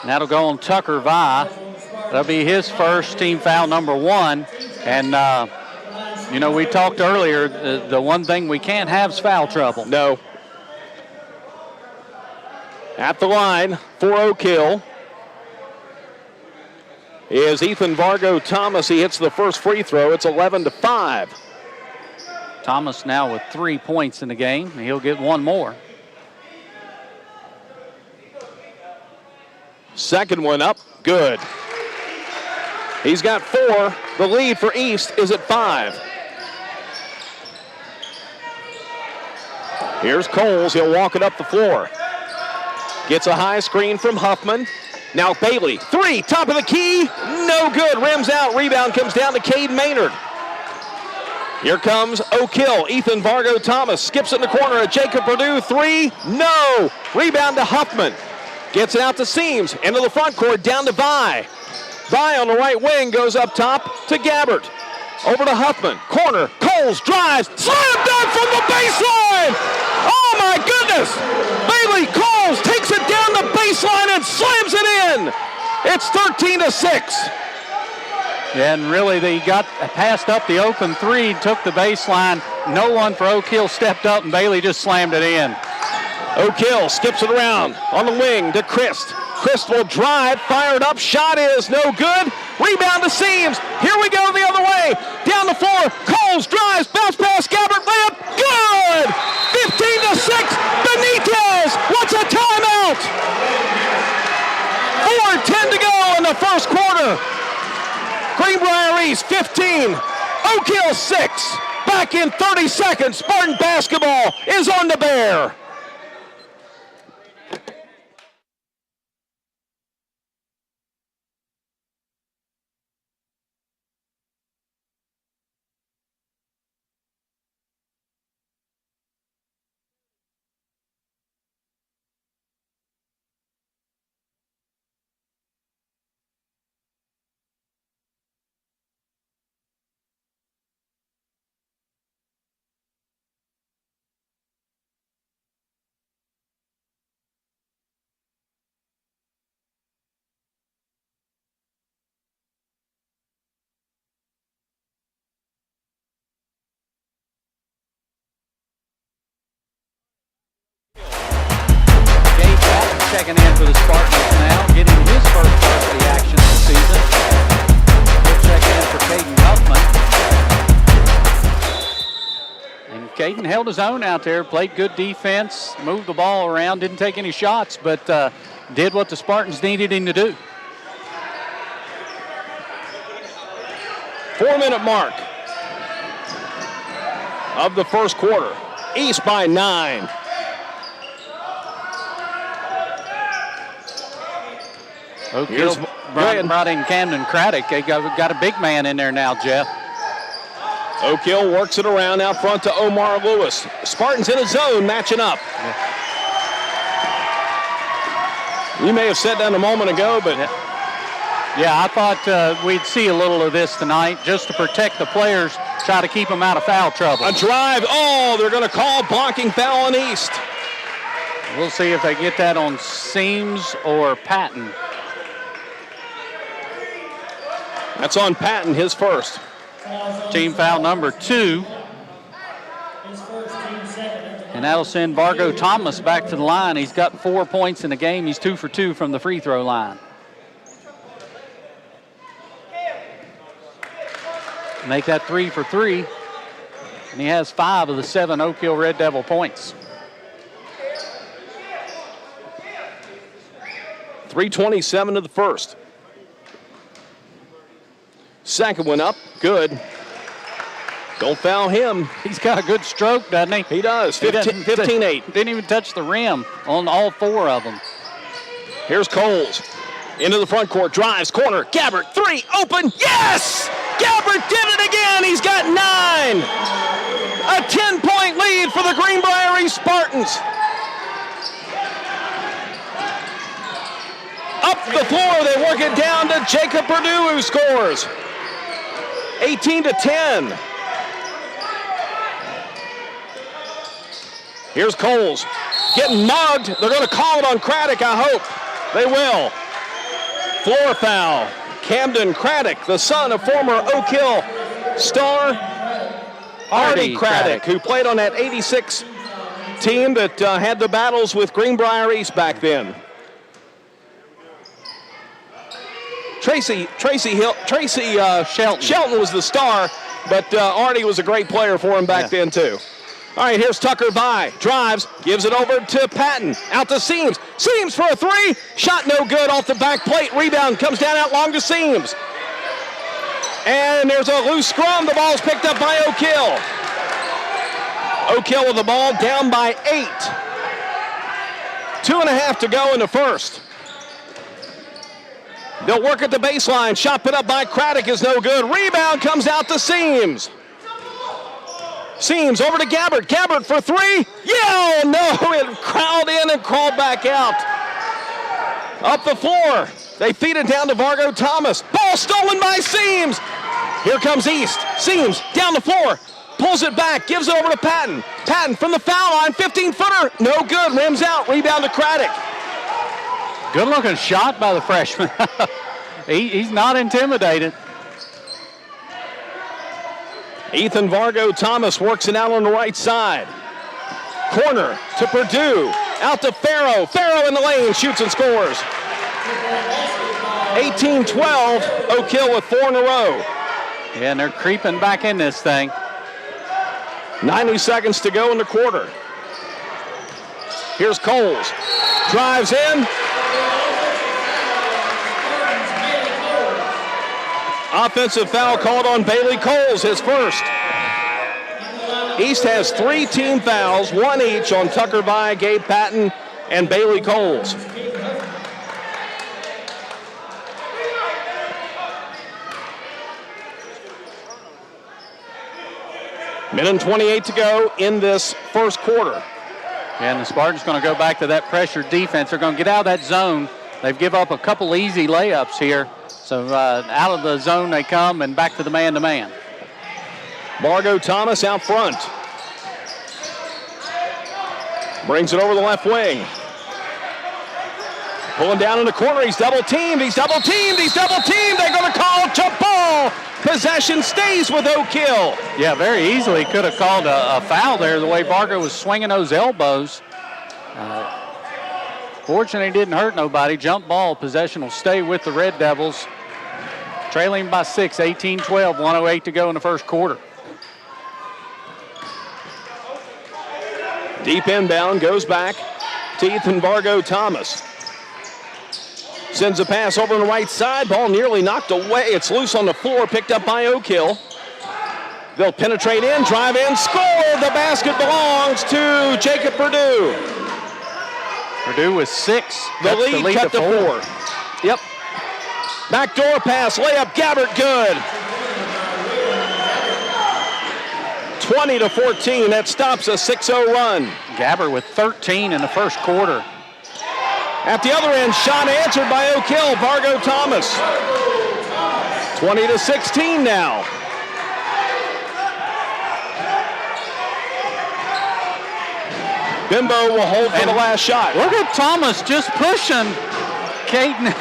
And that'll go on Tucker Vi. That'll be his first, team foul number 1. And, you know, we talked earlier, the one thing we can't have is foul trouble. No. At the line for Oak Hill is Ethan Vargo Thomas. He hits the first free throw. It's 11-5. Thomas now with 3 points in the game. He'll get one more. Second one up, good. He's got 4. The lead for East is at 5. Here's Coles. He'll walk it up the floor. Gets a high screen from Huffman. Now Bailey, 3, top of the key, no good. Rims out, rebound comes down to Cade Maynard. Here comes Oak Hill. Ethan Vargo Thomas skips in the corner at Jacob Perdue, 3, no. Rebound to Huffman. Gets it out to Seams, into the front court, down to Vi. Vi on the right wing goes up top to Gabbert. Over to Huffman, corner, Coles drives, slam dunk from the baseline! Oh my goodness! Bailey Coles takes it down the baseline and slams it in! It's 13-6. Yeah, and really they got passed up the open 3, took the baseline. No one for Oak Hill stepped up, and Bailey just slammed it in. Oak Hill skips it around on the wing to Christ. Christ will drive, fired up, shot is no good. Rebound to Seams. Here we go the other way. Down the floor, Coles drives, bounce pass, Gabbert, layup, good! 15-6, Benitez, what's a timeout? 4:10 to go in the first quarter. Greenbrier East 15, Oak Hill 6. Back in 30 seconds, Spartan basketball is on the Bear. Checking in for the Spartans now, getting his first varsity action this season. He'll check in for Caden Huffman. And Caden held his own out there, played good defense, moved the ball around, didn't take any shots, but did what the Spartans needed him to do. 4-minute mark of the first quarter. East by 9. Oak Hill brought in Camden Craddock. They got a big man in there now, Jeff. Oak Hill works it around out front to Omar Lewis. Spartans in a zone matching up. Yeah. You may have said that a moment ago, but... Yeah, I thought we'd see a little of this tonight just to protect the players, try to keep them out of foul trouble. A drive. Oh, they're going to call blocking foul on East. We'll see if they get that on Seams or Patton. That's on Patton, his first. Team foul number 2. And that'll send Vargo Thomas back to the line. He's got 4 points in the game. He's 2 for 2 from the free throw line. Make that 3 for 3. And he has 5 of the 7 Oak Hill Red Devil points. 3:27 to the first. Second one up, good. Don't foul him. He's got a good stroke, doesn't he? He does, 15-8. Didn't even touch the rim on all 4 of them. Here's Coles. Into the front court, drives, corner, Gabbert, 3, open, yes! Gabbert did it again, he's got 9! A 10-point lead for the Greenbrier East Spartans. Up the floor, they work it down to Jacob Perdue, who scores. 18-10. Here's Coles getting mugged. They're going to call it on Craddock, I hope. They will. Floor foul. Camden Craddock, the son of former Oak Hill star Artie Craddock, who played on that 86 team that had the battles with Greenbrier East back then. Tracy Shelton was the star, but Artie was a great player for him back then too. All right, here's Tucker by, drives, gives it over to Patton, out to Seams. Seams for a three, shot no good off the back plate, rebound comes down out long to Seams. And there's a loose scrum, the ball's picked up by Oak Hill. Oak Hill with the ball down by 8. 2.5 to go in the first. They'll work at the baseline, shot put up by Craddock is no good. Rebound comes out to Seams. Seams over to Gabbard. Gabbard for three. Yeah, no, it crowded in and crawled back out. Up the floor. They feed it down to Vargo Thomas. Ball stolen by Seams. Here comes East. Seams down the floor. Pulls it back. Gives it over to Patton. Patton from the foul line. 15-footer. No good. Rims out. Rebound to Craddock. Good looking shot by the freshman. He's not intimidated. Ethan Vargo Thomas works it out on the right side. Corner to Purdue. Out to Farrow. Farrow in the lane. Shoots and scores. 18-12. Oak Hill with 4 in a row. Yeah, and they're creeping back in this thing. 90 seconds to go in the quarter. Here's Coles. Drives in. Offensive foul called on Bailey Coles, his first. East has 3 team fouls, 1 each on Tucker By, Gabe Patton, and Bailey Coles. Minute and 28 to go in this first quarter. And the Spartans going to go back to that pressure defense. They're going to get out of that zone. They've given up a couple easy layups here. So out of the zone they come and back to the man-to-man. Vargo Thomas out front. Brings it over the left wing. Pulling down in the corner. He's double-teamed. He's double-teamed. He's double-teamed. They're going to call jump ball. Possession stays with Oak Hill. Yeah, very easily could have called a foul there the way Vargo was swinging those elbows. Fortunately, it didn't hurt nobody. Jump ball. Possession will stay with the Red Devils. Trailing by 6, 18-12, 1:08 to go in the first quarter. Deep inbound, goes back to Ethan Vargo Thomas. Sends a pass over on the right side. Ball nearly knocked away. It's loose on the floor, picked up by Oak Hill. They'll penetrate in, drive in, score. The basket belongs to Jacob Purdue. Purdue with 6. The lead cut to 4. Yep. Backdoor pass, layup, Gabbard, good. 20-14, that stops a 6-0 run. Gabbard with 13 in the first quarter. At the other end, shot answered by Oak Hill, Vargo Thomas. 20-16 now. Bimbo will hold for the last shot. Look at Thomas just pushing Caden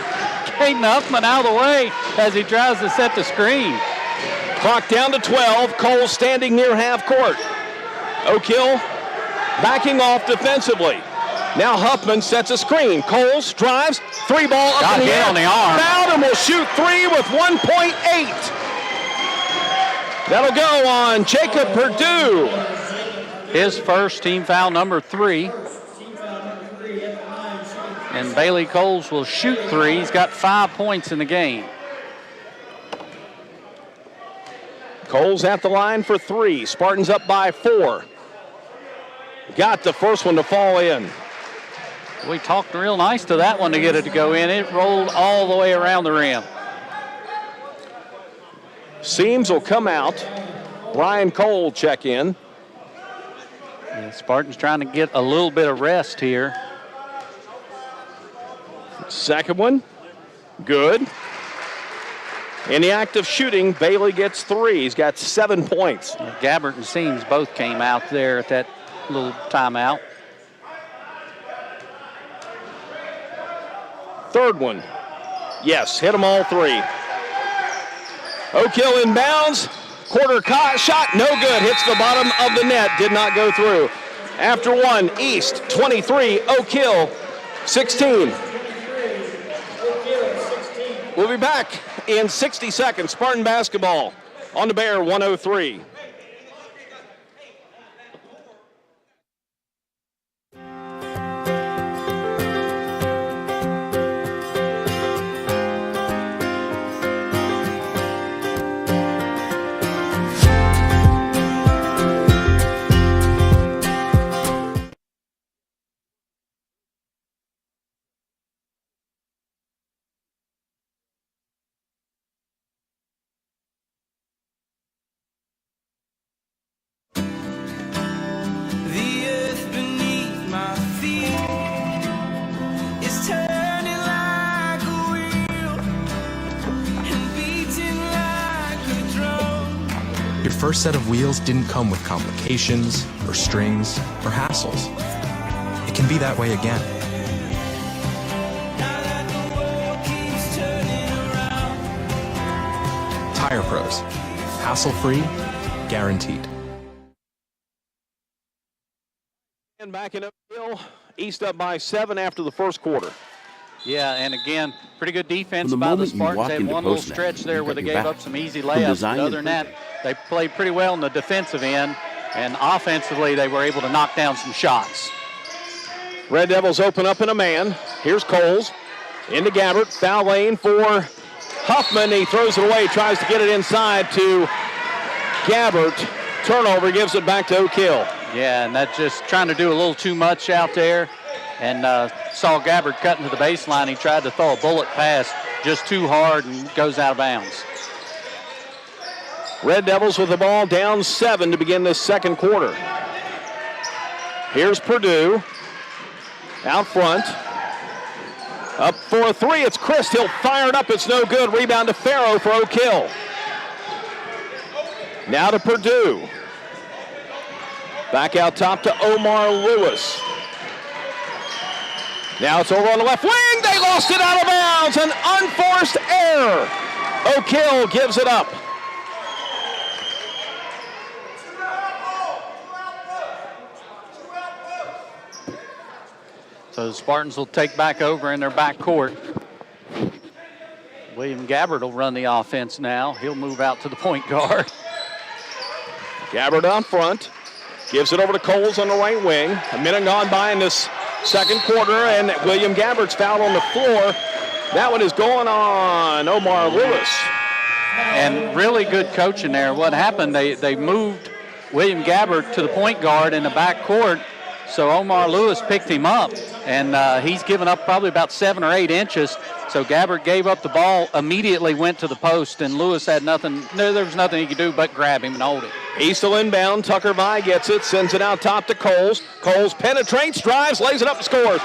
Huffman out of the way as he tries to set the screen. Clock down to 12. Cole standing near half court. Oak Hill backing off defensively. Now Huffman sets a screen. Coles drives. 3 ball up in the air. On the arm. Fouled and will shoot 3 with 1.8. That'll go on Jacob Purdue. His first, team foul number 3. And Bailey Coles will shoot 3. He's got 5 points in the game. Coles at the line for 3. Spartans up by 4. Got the first one to fall in. We talked real nice to that one to get it to go in. It rolled all the way around the rim. Seams will come out. Ryan Cole check in. And Spartans trying to get a little bit of rest here. Second one, good. In the act of shooting, Bailey gets 3. He's got 7 points. Gabbard and Seams both came out there at that little timeout. Third one, Yes, hit them all three. Oak Hill inbounds. Quarter shot, no good. Hits the bottom of the net, did not go through. After one, East 23, Oak Hill 16. We'll be back in 60 seconds. Spartan basketball on the Bear 103. Your first set of wheels didn't come with complications, or strings, or hassles. It can be that way again. Tire Pros. Hassle-free, guaranteed. And back in Oak Hill, East up by 7 after the first quarter. Yeah, and again, pretty good defense by the Spartans. They had one little stretch there where they gave up some easy layups. But other than that, they played pretty well on the defensive end, and offensively they were able to knock down some shots. Red Devils open up in a man. Here's Coles into Gabbert. Foul lane for Huffman. He throws it away, tries to get it inside to Gabbert. Turnover, gives it back to Oak Hill. Yeah, and that's just trying to do a little too much out there. And saw Gabbert cutting to the baseline. He tried to throw a bullet pass just too hard and goes out of bounds. Red Devils with the ball down 7 to begin this second quarter. Here's Purdue out front. Up for a three, it's Christ. He'll fire it up, it's no good. Rebound to Farrow for Oak Hill. Now to Purdue. Back out top to Omar Lewis. Now it's over on the left wing. They lost it out of bounds. An unforced error. Oak Hill gives it up. So the Spartans will take back over in their backcourt. William Gabbert will run the offense now. He'll move out to the point guard. Gabbert on front. Gives it over to Coles on the right wing. A minute gone by in this second quarter, and William Gabbert's foul on the floor. That one is going on Omar Lewis. And really good coaching there. What happened, they moved William Gabbert to the point guard in the backcourt, so Omar Lewis picked him up, and he's given up probably about 7 or 8 inches. So Gabbert gave up the ball, immediately went to the post, and Lewis had nothing. There was nothing he could do but grab him and hold him. Eastel inbound. Tucker Vai gets it, sends it out top to Coles. Coles penetrates, drives, lays it up, and scores.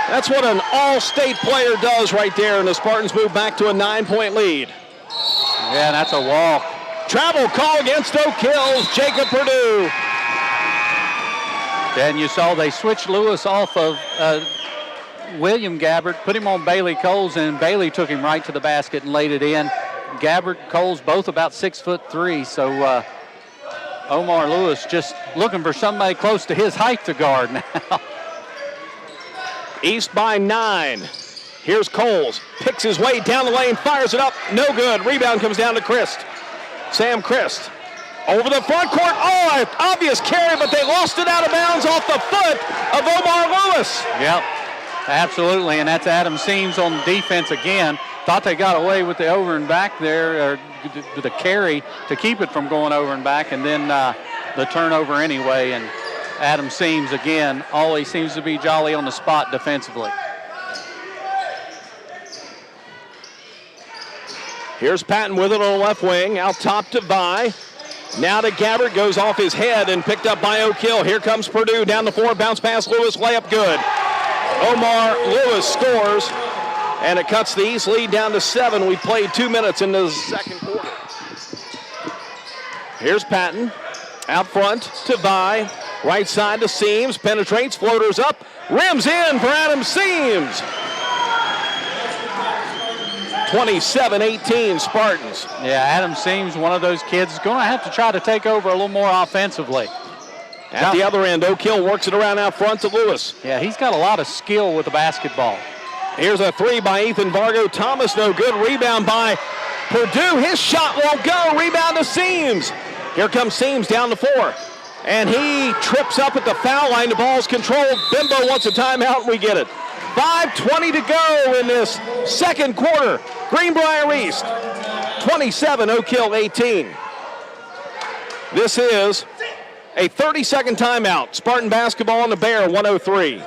That's what an all-state player does right there, and the Spartans move back to a 9-point lead. Yeah, that's a walk. Travel call against Oak Hill's Jacob Purdue. And you saw they switched Lewis off of William Gabbert, put him on Bailey Coles, and Bailey took him right to the basket and laid it in. Gabbert, Coles, both about 6'3", so Omar Lewis just looking for somebody close to his height to guard now. East by 9. Here's Coles, picks his way down the lane, fires it up, no good. Rebound comes down to Christ. Sam Christ. Over the front court, an obvious carry, but they lost it out of bounds off the foot of Omar Lewis. Yep, absolutely, and that's Adam Seams on defense again. Thought they got away with the over and back there, or the carry to keep it from going over and back, and then the turnover anyway. And Adam Seams, again, always seems to be jolly on the spot defensively. Here's Patton with it on the left wing, out top to Vai. Now to Gabbert, goes off his head and picked up by Oak Hill. Here comes Purdue, down the floor, bounce pass, Lewis, layup good. Omar Lewis scores, and it cuts the East lead down to 7. We played 2 minutes in the second quarter. Here's Patton, out front to Vai, right side to Seams, penetrates, floaters up, rims in for Adam Seams. 27-18 Spartans. Yeah, Adam Seams, one of those kids, going to have to try to take over a little more offensively. At the other end, Oak Hill works it around out front to Lewis. Yeah, he's got a lot of skill with the basketball. Here's a three by Ethan Vargo. Thomas, no good. Rebound by Purdue. His shot won't go. Rebound to Seams. Here comes Seams down to 4. And he trips up at the foul line. The ball's controlled. Bimbo wants a timeout, and we get it. 5:20 to go in this second quarter. Greenbrier East, 27, Oak Hill 18. This is a 30-second timeout. Spartan basketball on the Bear, 103.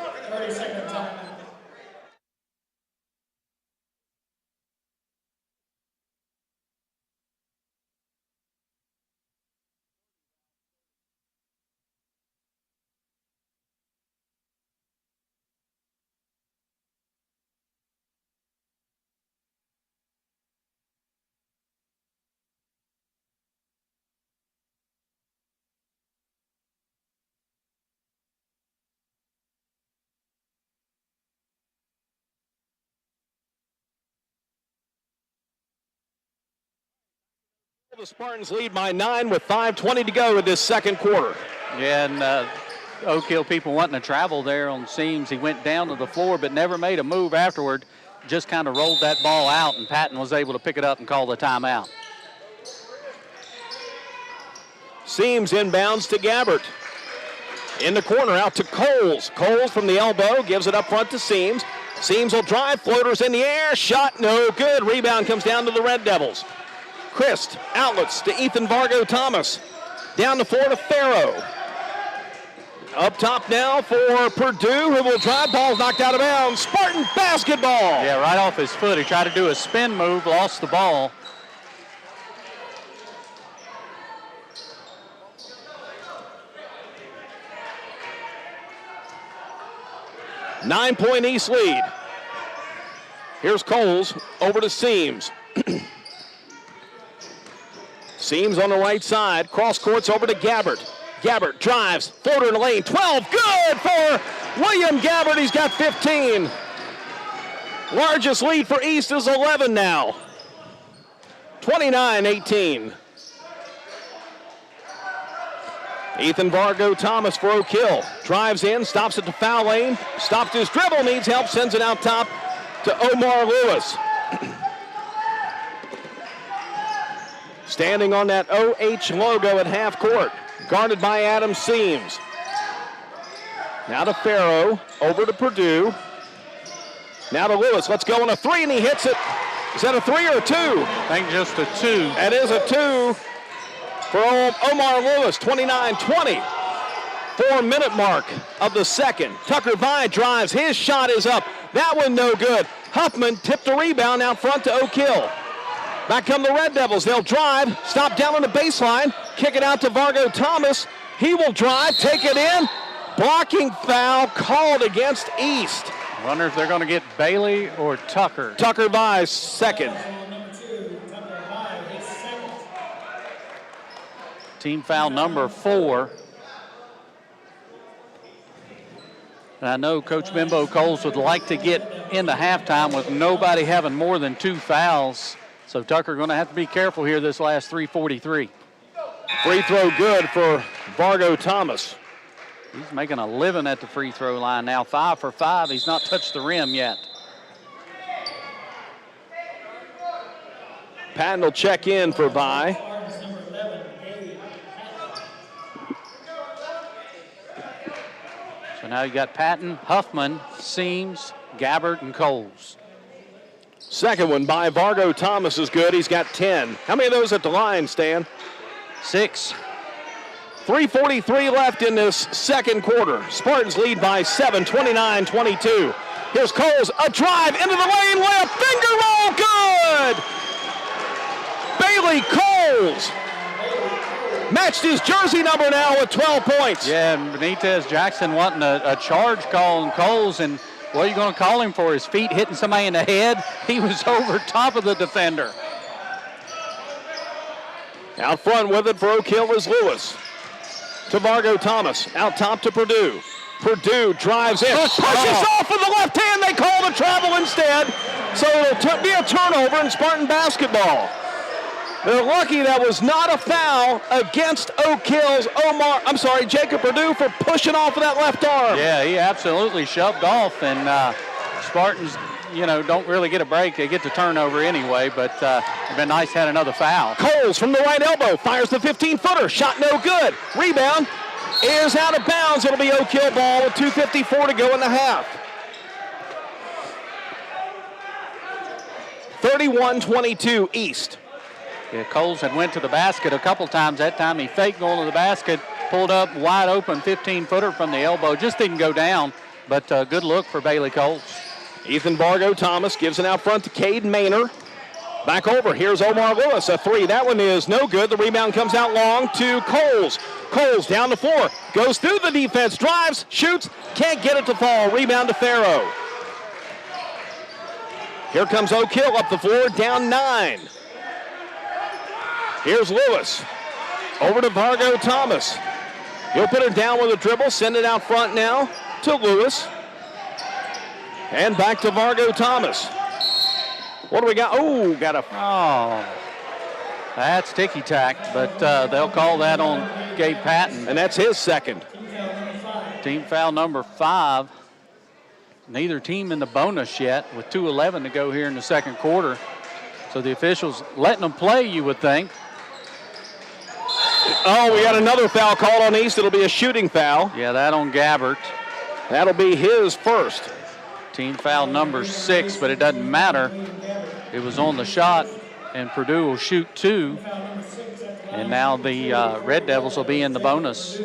The Spartans lead by 9 with 5:20 to go in this second quarter. Yeah, and Oak Hill people wanting to travel there on Seams. He went down to the floor but never made a move afterward. Just kind of rolled that ball out, and Patton was able to pick it up and call the timeout. Seams inbounds to Gabbert. In the corner, out to Coles. Coles from the elbow gives it up front to Seams. Seams will drive, floaters in the air, shot no good. Rebound comes down to the Red Devils. Christ, outlets to Ethan Vargo Thomas. Down to 4 to Farrow. Up top now for Purdue, who will drive. Ball knocked out of bounds. Spartan basketball. Yeah, right off his foot. He tried to do a spin move, lost the ball. Nine-point East lead. Here's Coles over to Seams. Seams on the right side. Cross courts over to Gabbert. Gabbert drives. Floater in the lane. 12. Good for William Gabbert. He's got 15. Largest lead for East is 11 now. 29-18. Ethan Vargo Thomas for Oak Hill. Drives in. Stops at the foul lane. Stopped his dribble. Needs help. Sends it out top to Omar Lewis. Standing on that OH logo at half court. Guarded by Adam Seams. Now to Farrow. Over to Purdue. Now to Lewis. Let's go on a 3, and he hits it. Is that a 3 or a 2? I think just a 2. That is a 2 for Omar Lewis. 29-20. 4-minute mark of the second. Tucker Vi drives. His shot is up. That one no good. Huffman tipped a rebound out front to Oak Hill. Back come the Red Devils. They'll drive, stop down on the baseline, kick it out to Vargo Thomas. He will drive, take it in. Blocking foul called against East. Wonder if they're going to get Bailey or Tucker. Tucker Vi's second. Team foul number 4. And I know Coach Bimbo Coles would like to get into halftime with nobody having more than 2 fouls. So Tucker going to have to be careful here this last 3:43. Free throw good for Vargo Thomas. He's making a living at the free throw line now. 5 for 5. He's not touched the rim yet. Patton will check in for Vi. So now you got Patton, Huffman, Seams, Gabbert, and Coles. Second one by Vargo Thomas is good. He's got 10. How many of those at the line, Stan? 6. 3:43 left in this second quarter. Spartans lead by 7, 29-22. Here's Coles, a drive into the lane, layup, finger roll, good! Bailey Coles matched his jersey number now with 12 points. Yeah, and Benitez Jackson wanting a charge call on Coles, and what are you going to call him for? His feet hitting somebody in the head? He was over top of the defender. Out front with it for Oak Hill is Lewis. To Vargo Thomas. Out top to Purdue. Purdue drives in. Pushes off with the left hand. They call the travel and instead. So it'll be a turnover in Spartan basketball. They're lucky that was not a foul against Oak Hill's Jacob Perdue for pushing off of that left arm. Yeah, he absolutely shoved off, and Spartans, don't really get a break. They get the turnover anyway, but it'd been nice to have another foul. Coles from the right elbow fires the 15-footer. Shot no good. Rebound is out of bounds. It'll be Oak Hill ball with 2:54 to go in the half. 31-22 East. Yeah, Coles had went to the basket a couple times. That time he faked going to the basket, pulled up wide open 15-footer from the elbow. Just didn't go down, but good look for Bailey Coles. Ethan Vargo Thomas gives it out front to Cade Maynard. Back over. Here's Omar Lewis, a three. That one is no good. The rebound comes out long to Coles. Coles down the floor. Goes through the defense. Drives. Shoots. Can't get it to fall. Rebound to Farrow. Here comes Oak Hill up the floor. Down 9. Here's Lewis. Over to Vargo Thomas. He'll put it down with a dribble. Send it out front now to Lewis. And back to Vargo Thomas. What do we got? Oh, got a... Oh, that's ticky-tack, but they'll call that on Gabe Patton. And that's his second. Team foul number 5. Neither team in the bonus yet with 2:11 to go here in the second quarter. So the officials letting them play, you would think. Oh, we got another foul called on East. It'll be a shooting foul. Yeah, that on Gabbert. That'll be his first. Team foul number 6, but it doesn't matter. It was on the shot, and Purdue will shoot 2. And now the Red Devils will be in the bonus.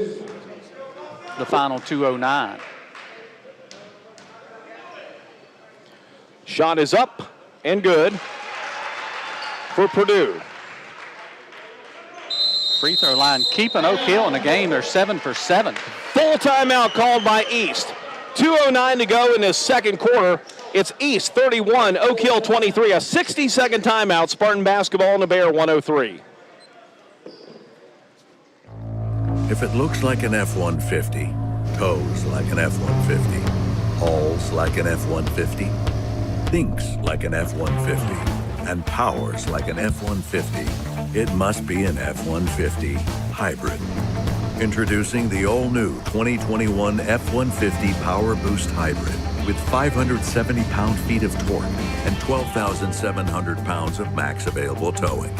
The final 2:09. Shot is up and good for Purdue. Free throw line keeping Oak Hill in the game. They're 7 for 7. Full timeout called by East. 2:09 to go in this second quarter. It's East 31, Oak Hill 23. A 60-second timeout. Spartan basketball in the Bear 103. If it looks like an F-150, tows like an F-150, hauls like an F-150, thinks like an F-150, and powers like an F-150, it must be an F-150 hybrid. Introducing the all-new 2021 F-150 Power Boost Hybrid with 570 pound-feet of torque and 12,700 pounds of max available towing.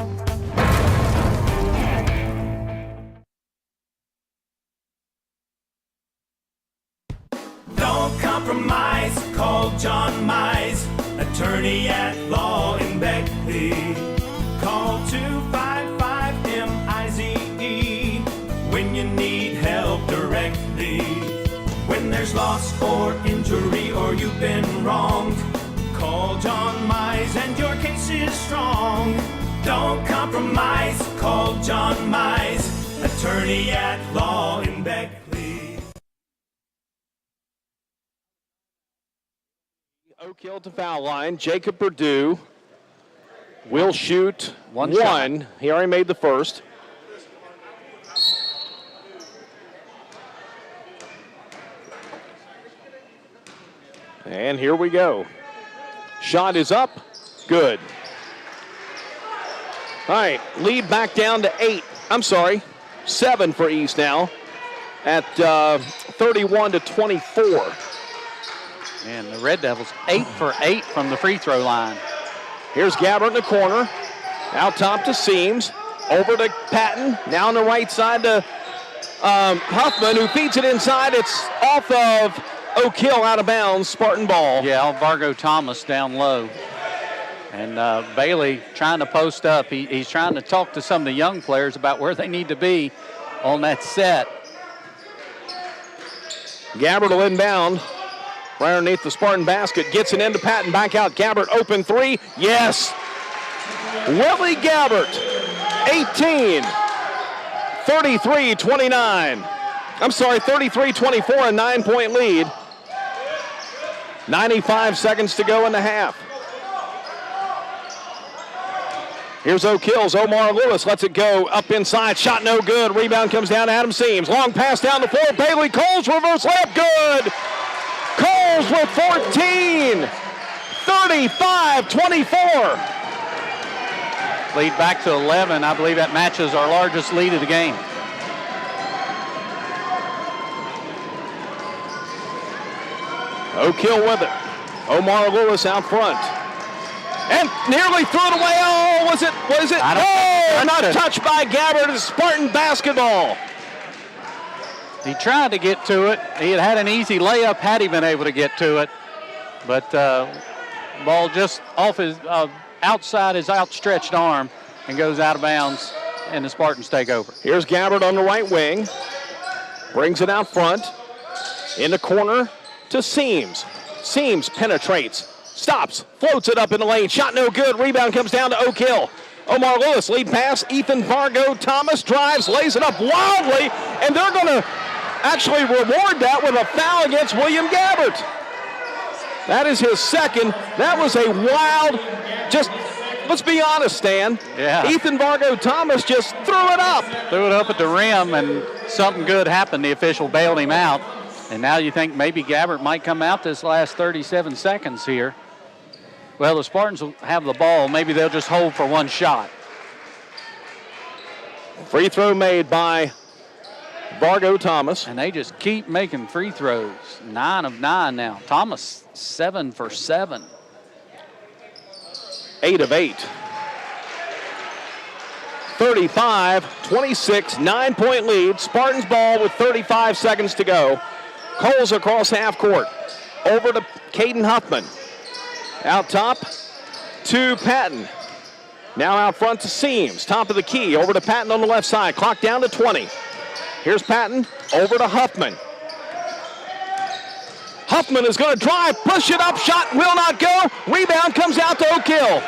Don't compromise, call John Mize, attorney at law in Beckley. Call 255-MIZE when you need help directly. When there's loss or injury or you've been wronged, call John Mize and your case is strong. Don't compromise, call John Mize, attorney at law in Beckley. Oak Hill to foul line. Jacob Perdue will shoot one. He already made the first. And here we go. Shot is up. Good. All right, lead back down to 7 for East now at 31-24. And the Red Devils 8 for 8 from the free throw line. Here's Gabbert in the corner. Out top to Seams. Over to Patton. Now on the right side to Huffman, who feeds it inside. It's off of Oak Hill, out of bounds. Spartan ball. Yeah, Vargo Thomas down low. And Bailey trying to post up. He's trying to talk to some of the young players about where they need to be on that set. Gabbert will inbound. Right underneath the Spartan basket. Gets it into Patton. Back out. Gabbert open three. Yes. Willie Gabbert. 18. 33-29. 33-24, a 9-point lead. 95 seconds to go in the half. Here's Oak Hill's Omar Lewis. Lets it go up inside. Shot no good. Rebound comes down to Adam Seams. Long pass down the floor. Bailey Coles reverse layup. Good. Coles with 14. 35-24. Lead back to 11. I believe that matches our largest lead of the game. Oak Hill with it. Omar Lewis out front. And nearly threw it away. Oh, was it? Oh, not touched by Gabbard. It's Spartan basketball. He tried to get to it. He had an easy layup had he been able to get to it. But ball just off his outside his outstretched arm and goes out of bounds, and the Spartans take over. Here's Gabbard on the right wing. Brings it out front. In the corner to Seams. Seams penetrates. Stops. Floats it up in the lane. Shot no good. Rebound comes down to Oak Hill. Omar Lewis lead pass. Ethan Vargo Thomas drives, lays it up wildly, and they're going to actually reward that with a foul against William Gabbard. That is his second. That was a wild, just, let's be honest, Stan. Yeah. Ethan Vargo Thomas just threw it up. Threw it up at the rim, and something good happened. The official bailed him out. And now you think maybe Gabbard might come out this last 37 seconds here. Well, the Spartans will have the ball. Maybe they'll just hold for one shot. Free throw made by Vargo Thomas. And they just keep making free throws. 9 of 9 now. Thomas, 7 for 7. 8 of 8. 35-26, 9-point lead. Spartans ball with 35 seconds to go. Coles across half court. Over to Caden Huffman. Out top to Patton. Now out front to Seams. Top of the key. Over to Patton on the left side. Clock down to 20. Here's Patton. Over to Huffman. Huffman is going to drive. Push it up. Shot will not go. Rebound comes out to Oak Hill.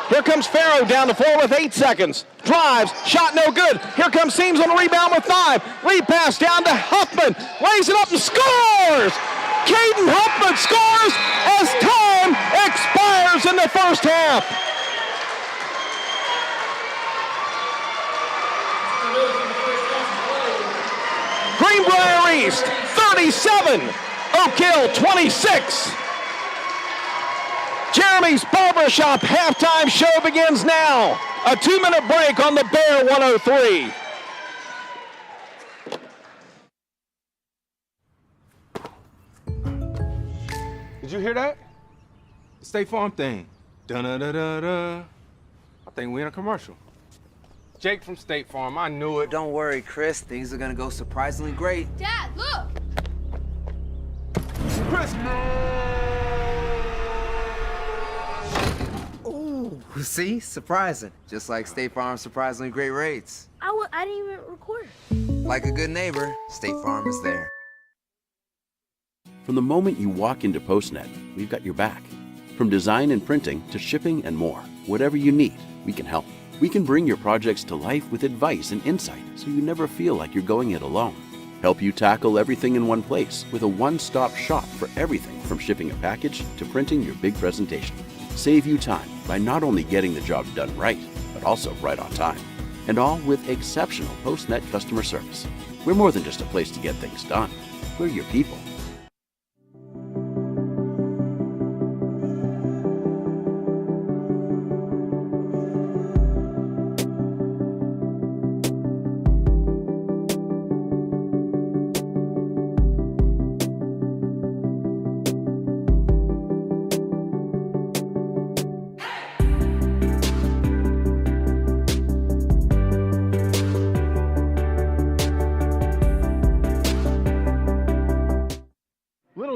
Here comes Farrow down the floor with 8 seconds. Drives, shot no good. Here comes Seams on the rebound with 5. Lead pass down to Huffman. Lays it up and scores! Caden Huffman scores as time expires in the first half. Greenbrier East, 37. Oak Hill, 26. Jeremy's Barbershop halftime show begins now. A 2-minute break on the Bear 103. Did you hear that? The State Farm thing. Da-da-da-da-da. I think we're in a commercial. Jake from State Farm, I knew it. Don't worry, Chris. Things are gonna go surprisingly great. Dad, look! Chris! Ooh, see? Surprising. Just like State Farm's surprisingly great rates. I didn't even record. Like a good neighbor, State Farm is there. From the moment you walk into PostNet, we've got your back. From design and printing to shipping and more, whatever you need, we can help. We can bring your projects to life with advice and insight so you never feel like you're going it alone. Help you tackle everything in one place with a one-stop shop for everything from shipping a package to printing your big presentation. Save you time by not only getting the job done right, but also right on time. And all with exceptional PostNet customer service. We're more than just a place to get things done. We're your people.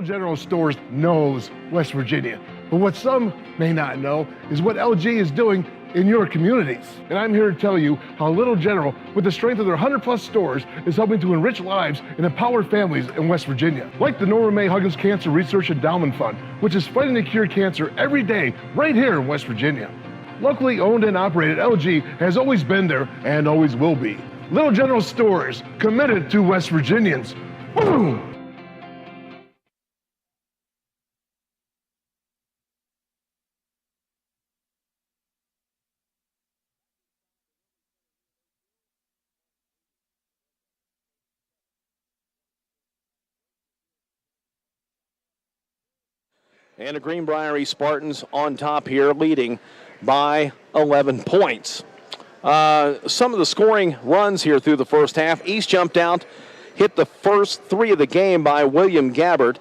General Stores knows West Virginia, but what some may not know is what LG is doing in your communities. And I'm here to tell you how Little General, with the strength of their 100+ stores, is helping to enrich lives and empower families in West Virginia. Like the Norma May Huggins Cancer Research Endowment Fund, which is fighting to cure cancer every day right here in West Virginia. Locally owned and operated, LG has always been there and always will be. Little General Stores, committed to West Virginians. Boom! And the Greenbrier Spartans on top here, leading by 11 points. Some of the scoring runs here through the first half. East jumped out, hit the first 3 of the game by William Gabbard.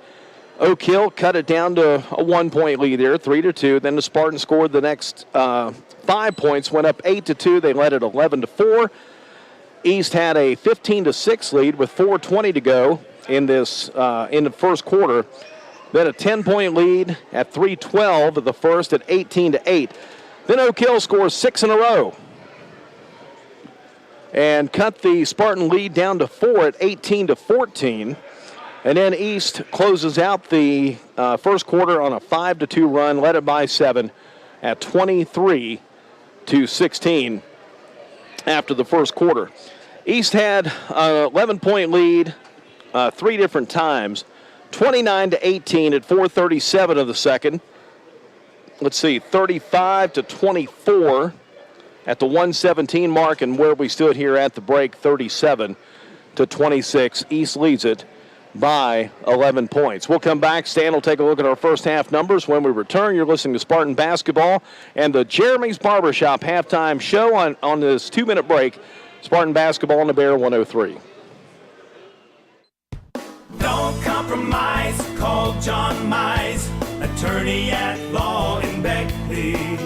Oak Hill cut it down to a 1-point lead there, 3-2. Then the Spartans scored the next 5 points, went up 8-2. They led it 11-4. East had a 15-6 lead with 4:20 to go in this in the first quarter. Then a 10-point lead at 3:12 of the first at 18-8. Then Oak Hill scores 6 in a row and cut the Spartan lead down to 4 at 18-14. And then East closes out the first quarter on a 5-2 run, led it by 7 at 23-16 after the first quarter. East had an 11-point lead 3 different times, 29-18 at 4:37 of the second. Let's see, 35-24 at the 1:17 mark, and where we stood here at the break, 37-26. East leads it by 11 points. We'll come back. Stan will take a look at our first half numbers. When we return, you're listening to Spartan Basketball and the Jeremy's Barbershop halftime show on this 2-minute break. Spartan Basketball on the Bear 103. Don't compromise. Call John Mize, attorney at law in Beckley.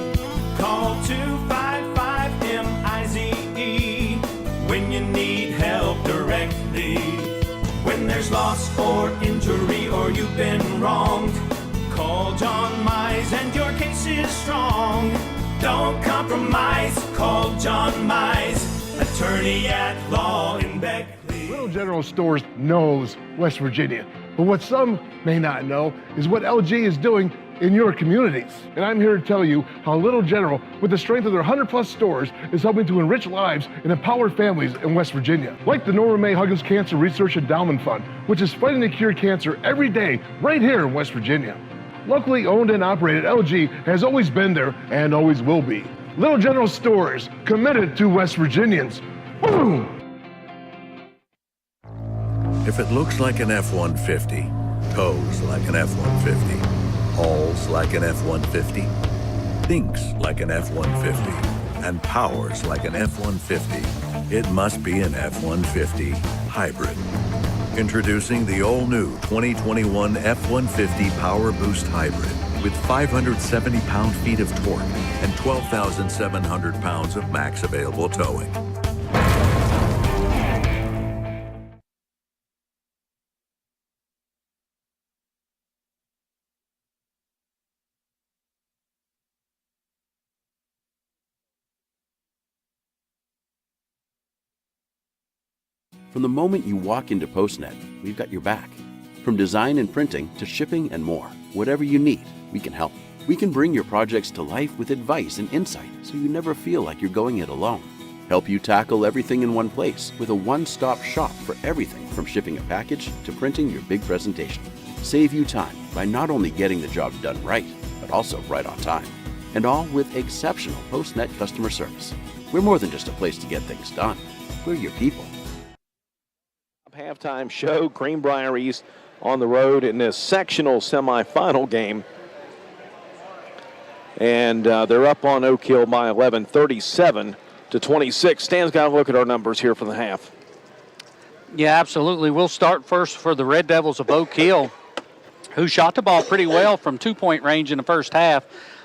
Call 255-MIZE when you need help directly. When there's loss or injury or you've been wronged, call John Mize and your case is strong. Don't compromise. Call John Mize, attorney at law in Beckley. Little General Stores knows West Virginia, but what some may not know is what LG is doing in your communities. And I'm here to tell you how Little General, with the strength of their 100+ stores, is helping to enrich lives and empower families in West Virginia. Like the Norma May Huggins Cancer Research Endowment Fund, which is fighting to cure cancer every day right here in West Virginia. Locally owned and operated, LG has always been there and always will be. Little General Stores, committed to West Virginians. Boom! If it looks like an F-150, tows like an F-150, hauls like an F-150, thinks like an F-150, and powers like an F-150, it must be an F-150 hybrid. Introducing the all-new 2021 F-150 Power Boost Hybrid with 570 pound-feet of torque and 12,700 pounds of max available towing. From the moment you walk into PostNet, we've got your back. From design and printing to shipping and more, whatever you need, we can help. We can bring your projects to life with advice and insight so you never feel like you're going it alone. Help you tackle everything in one place with a one-stop shop for everything from shipping a package to printing your big presentation. Save you time by not only getting the job done right, but also right on time. And all with exceptional PostNet customer service. We're more than just a place to get things done. We're your people. Halftime show, Greenbrier East on the road in this sectional semifinal game. And they're up on Oak Hill by 11, 37-26. Stan's got to look at our numbers here for the half. Yeah, absolutely. We'll start first for the Red Devils of Oak Hill, who shot the ball pretty well from 2-point range in the first half.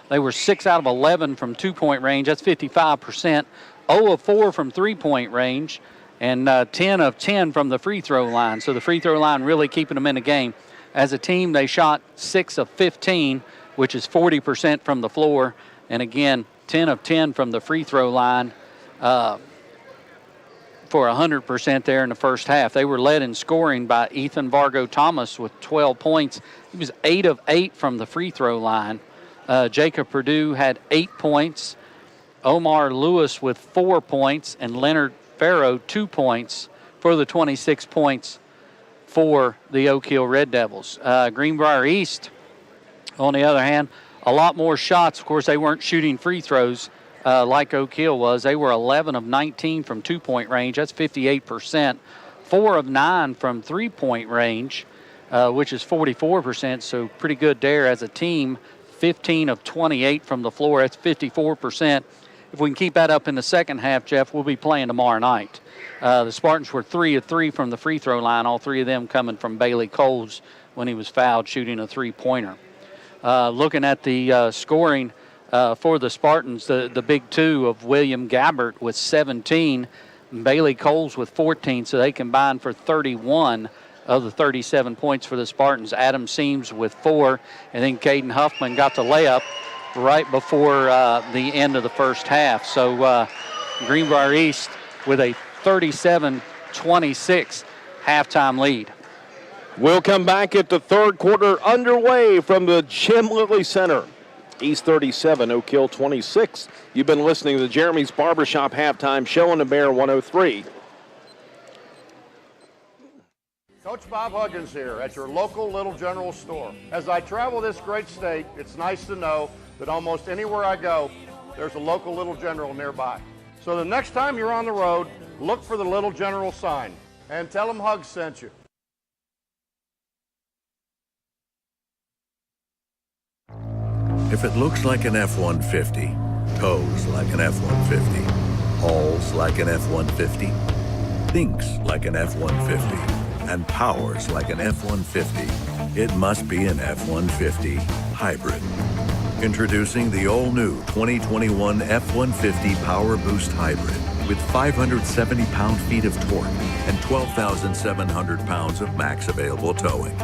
They were 6 out of 11 from 2-point range. That's 55%. 0 of 4 from 3-point range. And 10 of 10 from the free throw line. So the free throw line really keeping them in the game. As a team, they shot 6 of 15, which is 40% from the floor. And again, 10 of 10 from the free throw line for 100% there in the first half. They were led in scoring by Ethan Vargo Thomas with 12 points. He was 8 of 8 from the free throw line. Jacob Perdue had 8 points. Omar Lewis with 4 points. And Leonard Farrow 2 points for the 26 points for the Oak Hill Red Devils. Greenbrier East, on the other hand, a lot more shots. Of course, they weren't shooting free throws like Oak Hill was. They were 11 of 19 from 2-point range. That's 58%. 4 of 9 from 3-point range. which is 44%, so pretty good there as a team. 15 of 28 from the floor, that's 54%. If we can keep that up in the second half, Jeff, we'll be playing tomorrow night. The Spartans were 3 of 3 from the free throw line, all 3 of them coming from Bailey Coles when he was fouled shooting a three-pointer. Looking at the scoring for the Spartans, the big two of William Gabbert with 17, and Bailey Coles with 14, so they combined for 31 of the 37 points for the Spartans. Adam Seams with 4, and then Caden Huffman got the layup right before the end of the first half. So Greenbrier East with a 37-26 halftime lead. We'll come back at the third quarter underway from the Jim Lilly Center. East 37, Oak Hill 26. You've been listening to the Jeremy's Barbershop halftime show on the Bear 103. Coach Bob Huggins here at your local Little General store. As I travel this great state, it's nice to know that almost anywhere I go, there's a local Little General nearby. So the next time you're on the road, look for the Little General sign and tell them Hugs sent you. If it looks like an F-150, tows like an F-150, hauls like an F-150, thinks like an F-150, and powers like an F-150, it must be an F-150 hybrid. Introducing the all-new 2021 F-150 Power Boost Hybrid with 570 pound-feet of torque and 12,700 pounds of max available towing.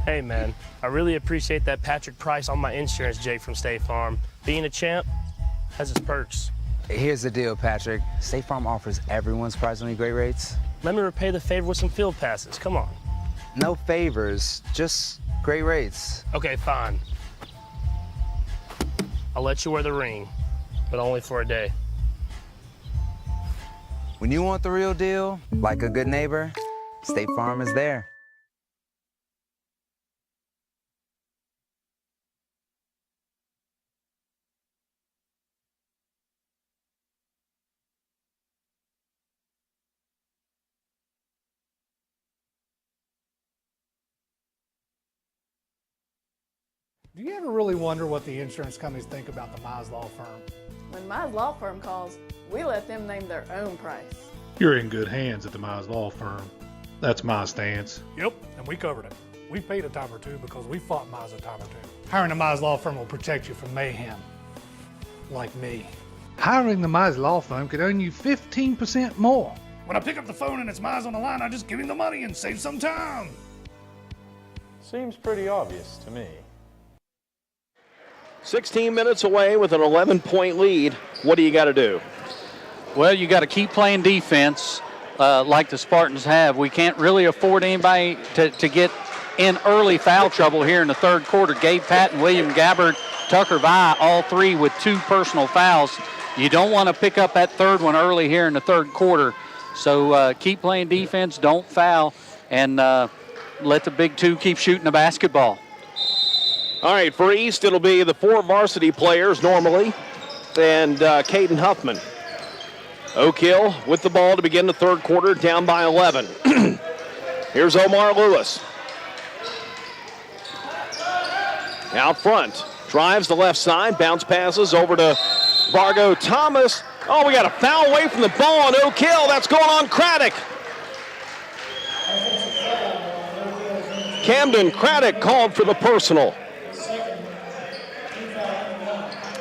Hey man, I really appreciate that Patrick price on my insurance, Jake from State Farm. Being a champ has its perks. Here's the deal, Patrick. State Farm offers everyone surprisingly great rates. Let me repay the favor with some field passes, come on. No favors, just great rates. Okay, fine. I'll let you wear the ring, but only for a day. When you want the real deal, like a good neighbor, State Farm is there. Do you ever really wonder what the insurance companies think about the Mize Law Firm? When Mize Law Firm calls, we let them name their own price. You're in good hands at the Mize Law Firm. That's my stance. Yep, and we covered it. We paid a time or two because we fought Mize a time or two. Hiring a Mize Law Firm will protect you from mayhem, like me. Hiring the Mize Law Firm could earn you 15% more. When I pick up the phone and it's Mize on the line, I just give him the money and save some time. Seems pretty obvious to me. 16 minutes away with an 11-point lead. What do you got to do? Well, you got to keep playing defense like the Spartans have. We can't really afford anybody to get in early foul trouble here in the third quarter. Gabe Patton, William Gabbert, Tucker Vi, all 3 with 2 personal fouls. You don't want to pick up that third one early here in the third quarter. So keep playing defense, don't foul, and let the big 2 keep shooting the basketball. All right, for East, it'll be the 4 varsity players normally, and Caden Huffman. Oak Hill with the ball to begin the third quarter, down by 11. Here's Omar Lewis. Out front, drives the left side, bounce passes over to Vargo Thomas. Oh, we got a foul away from the ball on Oak Hill. That's going on Craddock. Camden Craddock called for the personal.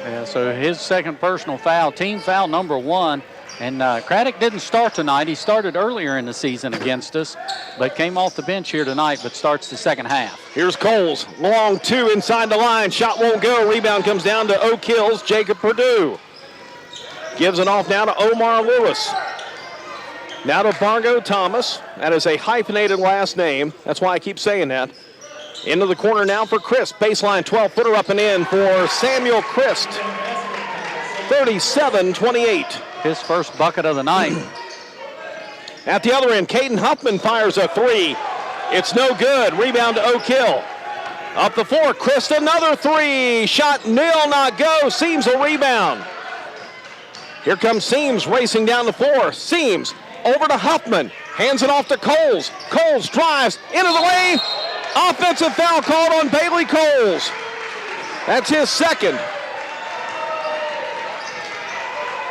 Yeah, so his second personal foul, team foul number 1. And Craddock didn't start tonight. He started earlier in the season against us, but came off the bench here tonight, but starts the second half. Here's Coles, long 2 inside the line. Shot won't go. Rebound comes down to Oak Hill's Jacob Perdue. Gives it off now to Omar Lewis. Now to Vargo Thomas. That is a hyphenated last name. That's why I keep saying that. Into the corner now for Christ. Baseline 12-footer up and in for Samuel Christ. 37-28. His first bucket of the night. At the other end, Caden Huffman fires a 3. It's no good. Rebound to Oak Hill. Up the floor, Christ, another 3. Shot nil, not go. Seams a rebound. Here comes Seams racing down the floor. Seams over to Huffman. Hands it off to Coles. Coles drives into the lane. Offensive foul called on Bailey Coles. That's his second.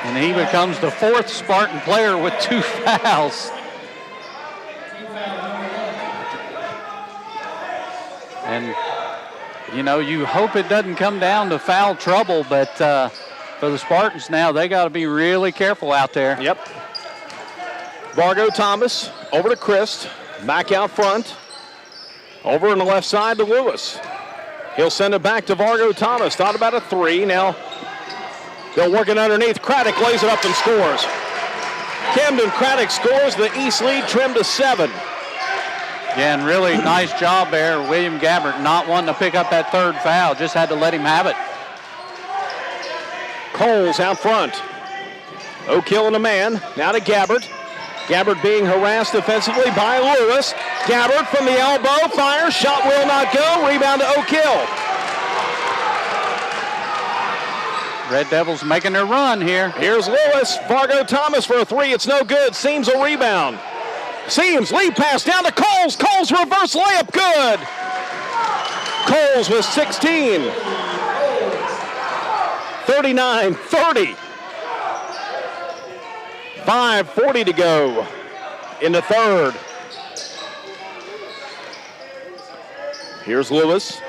And he becomes the fourth Spartan player with 2 fouls. And, you know, you hope it doesn't come down to foul trouble, but for the Spartans now, they got to be really careful out there. Yep. Vargo Thomas over to Christ. Back out front. Over on the left side to Lewis. He'll send it back to Vargo Thomas. Thought about a 3. Now they'll work it underneath. Craddock lays it up and scores. Camden Craddock scores. The East lead trimmed to 7. Yeah, and really nice job there. William Gabbert not wanting to pick up that 3rd foul. Just had to let him have it. Coles out front. Oak Hill and a man. Now to Gabbert. Gabbert being harassed defensively by Lewis. Gabbert from the elbow, fires, shot will not go. Rebound to Oak Hill. Red Devils making their run here. Here's Lewis. Vargo Thomas for a 3. It's no good. Seams a rebound. Seams lead pass down to Coles. Coles reverse layup, good. Coles with 16. 39-30. 5:40 to go in the 3rd. Here's Lewis.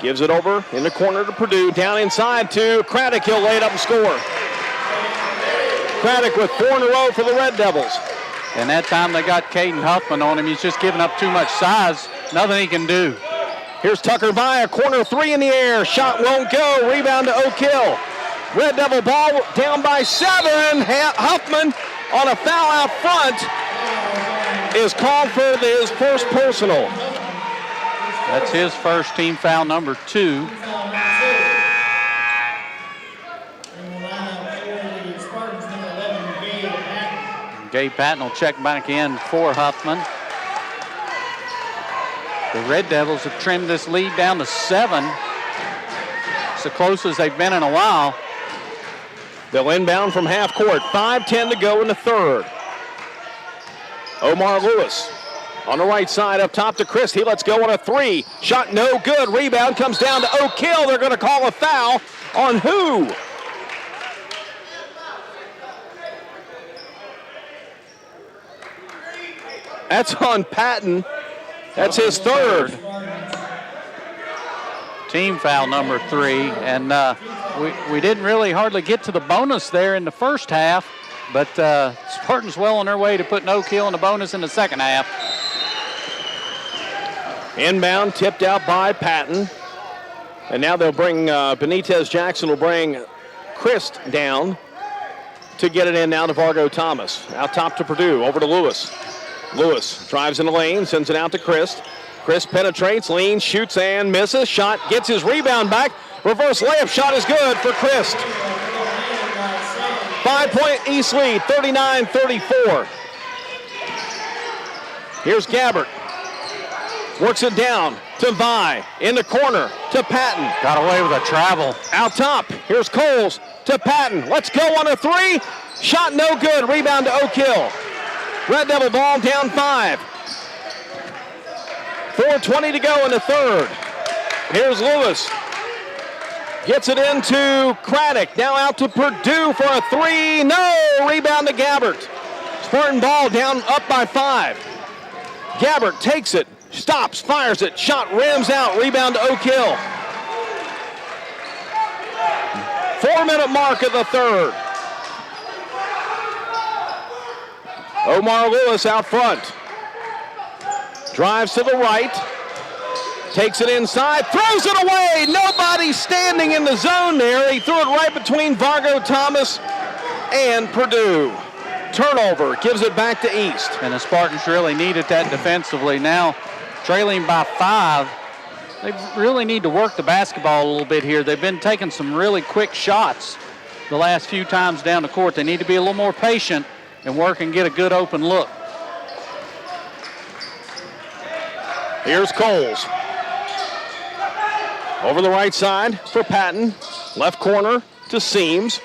Gives it over in the corner to Purdue. Down inside to Craddock. He'll lay it up and score. Craddock with 4 in a row for the Red Devils. And that time they got Caden Huffman on him. He's just giving up too much size. Nothing he can do. Here's Tucker by a corner 3 in the air. Shot won't go. Rebound to Oak Hill. Red Devil ball down by 7. Huffman on a foul out front is called for his first personal. That's his first team foul, number 2. Gabe Patton will check back in for Huffman. The Red Devils have trimmed this lead down to 7. It's the closest they've been in a while. They'll inbound from half court. 5:10 to go in the 3rd. Omar Lewis on the right side up top to Chris. He lets go on a 3. Shot no good. Rebound comes down to Oak Hill. They're going to call a foul on who? That's on Patton. That's his 3rd. Team foul number 3. And we didn't really hardly get to the bonus there in the first half, but Spartans well on their way to putting Oak Hill in the bonus in the second half. Inbound tipped out by Patton. And now they'll bring Benitez Jackson will bring Christ down to get it in now to Vargo Thomas. Out top to Purdue, over to Lewis. Lewis drives in the lane, sends it out to Christ. Christ penetrates, leans, shoots and misses. Shot gets his rebound back. Reverse layup shot is good for Christ. 5-point East lead, 39-34. Here's Gabbert. Works it down to Vi. In the corner to Patton. Got away with a travel. Out top, here's Coles to Patton. Let's go on a 3. Shot no good. Rebound to Oak Hill. Red Devil ball down 5. 4:20 to go in the 3rd. Here's Lewis. Gets it into Craddock. Now out to Purdue for a 3. No! Rebound to Gabbert. Spartan ball down up by 5. Gabbert takes it. Stops. Fires it. Shot rims out. Rebound to Oak Hill. 4-minute mark of the 3rd. Omar Lewis out front. Drives to the right. Takes it inside. Throws it away. Nobody standing in the zone there. He threw it right between Vargo Thomas and Purdue. Turnover. Gives it back to East. And the Spartans really needed that defensively. Now trailing by 5. They really need to work the basketball a little bit here. They've been taking some really quick shots the last few times down the court. They need to be a little more patient and work and get a good open look. Here's Coles. Over the right side for Patton. Left corner to Seams.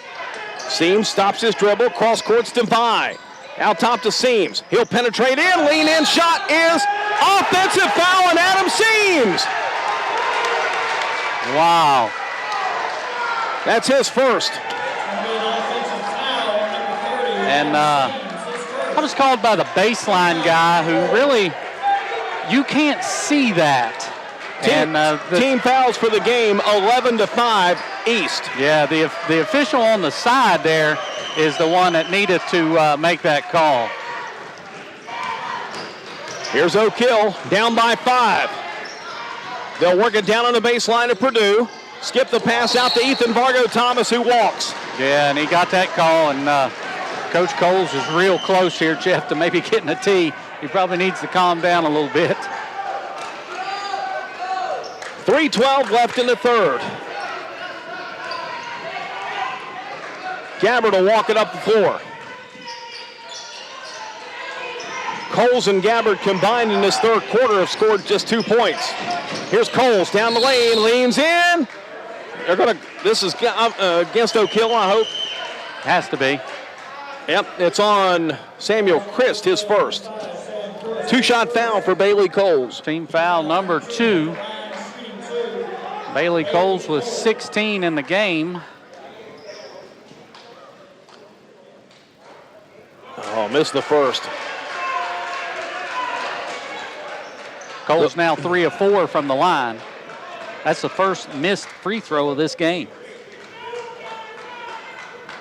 Seams stops his dribble. Cross courts to Vi. Out top to Seams. He'll penetrate in. Lean in. Shot is offensive foul on Adam Seams. Wow. That's his first. And that was called by the baseline guy who really, you can't see that. Team fouls for the game, 11-5 East. Yeah, the official on the side there is the one that needed to make that call. Here's Oak Hill, down by 5. They'll work it down on the baseline of Purdue. Skip the pass out to Ethan Vargo Thomas, who walks. Yeah, and he got that call, and Coach Coles is real close here, Jeff, to maybe getting a tee. He probably needs to calm down a little bit. 3:12 left in the third. Gabbard will walk it up the floor. Coles and Gabbard combined in this third quarter have scored just 2 points. Here's Coles down the lane, leans in. This is against Oak Hill, I hope. Has to be. Yep, it's on Samuel Christ, his first. 2-shot foul for Bailey Coles. Team foul number 2. Bailey Coles with 16 in the game. Oh, missed the first. Coles now 3 of 4 from the line. That's the first missed free throw of this game.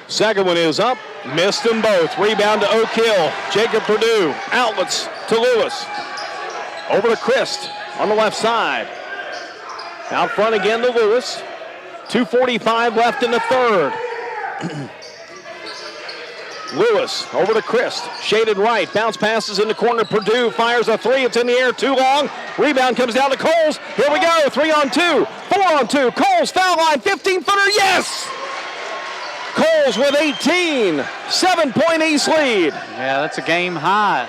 Second one is up. Missed them both. Rebound to Oak Hill. Jacob Purdue. Outlets to Lewis. Over to Christ on the left side. Out front again to Lewis. 2:45 left in the third. Lewis over to Christ. Shaded right. Bounce passes in the corner. Purdue fires a 3. It's in the air. Too long. Rebound comes down to Coles. Here we go. 3-on-2. 4-on-2. Coles foul line. 15-footer. Yes! Coles with 18. 7-point East lead. Yeah, that's a game high.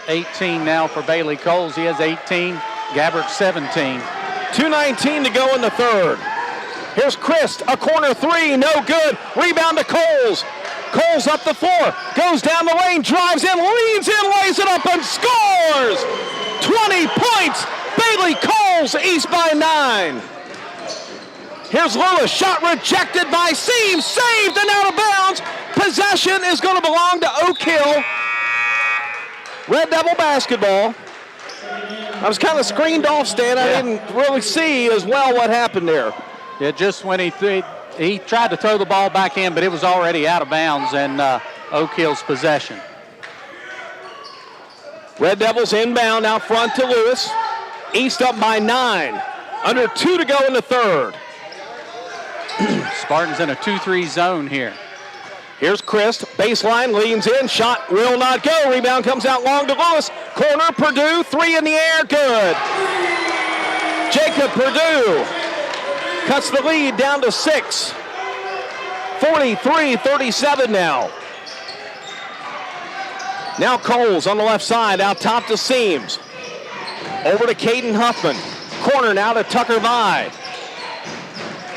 18 now for Bailey Coles. He has 18. Gabbard 17. 2:19 to go in the third. Here's Christ. A corner 3. No good. Rebound to Coles. Coles up the floor, goes down the lane, drives in, leans in, lays it up, and scores! 20 points! Bailey Coles, East by 9. Here's Lewis, shot rejected by Seams, saved and out of bounds. Possession is going to belong to Oak Hill. Red Devil basketball. I was kind of screened off, Stan. I didn't really see as well what happened there. Yeah, just when he tried to throw the ball back in, but it was already out of bounds and Oak Hill's possession. Red Devils inbound out front to Lewis. East up by 9. Under 2 to go in the third. Spartans in a 2-3 zone here. Here's Christ, baseline, leans in, shot will not go. Rebound comes out long to Lewis. Corner, Purdue, 3 in the air, good. Jacob Purdue cuts the lead down to 6. 43-37 now. Now Coles on the left side, out top to Seams. Over to Caden Huffman. Corner now to Tucker Vi.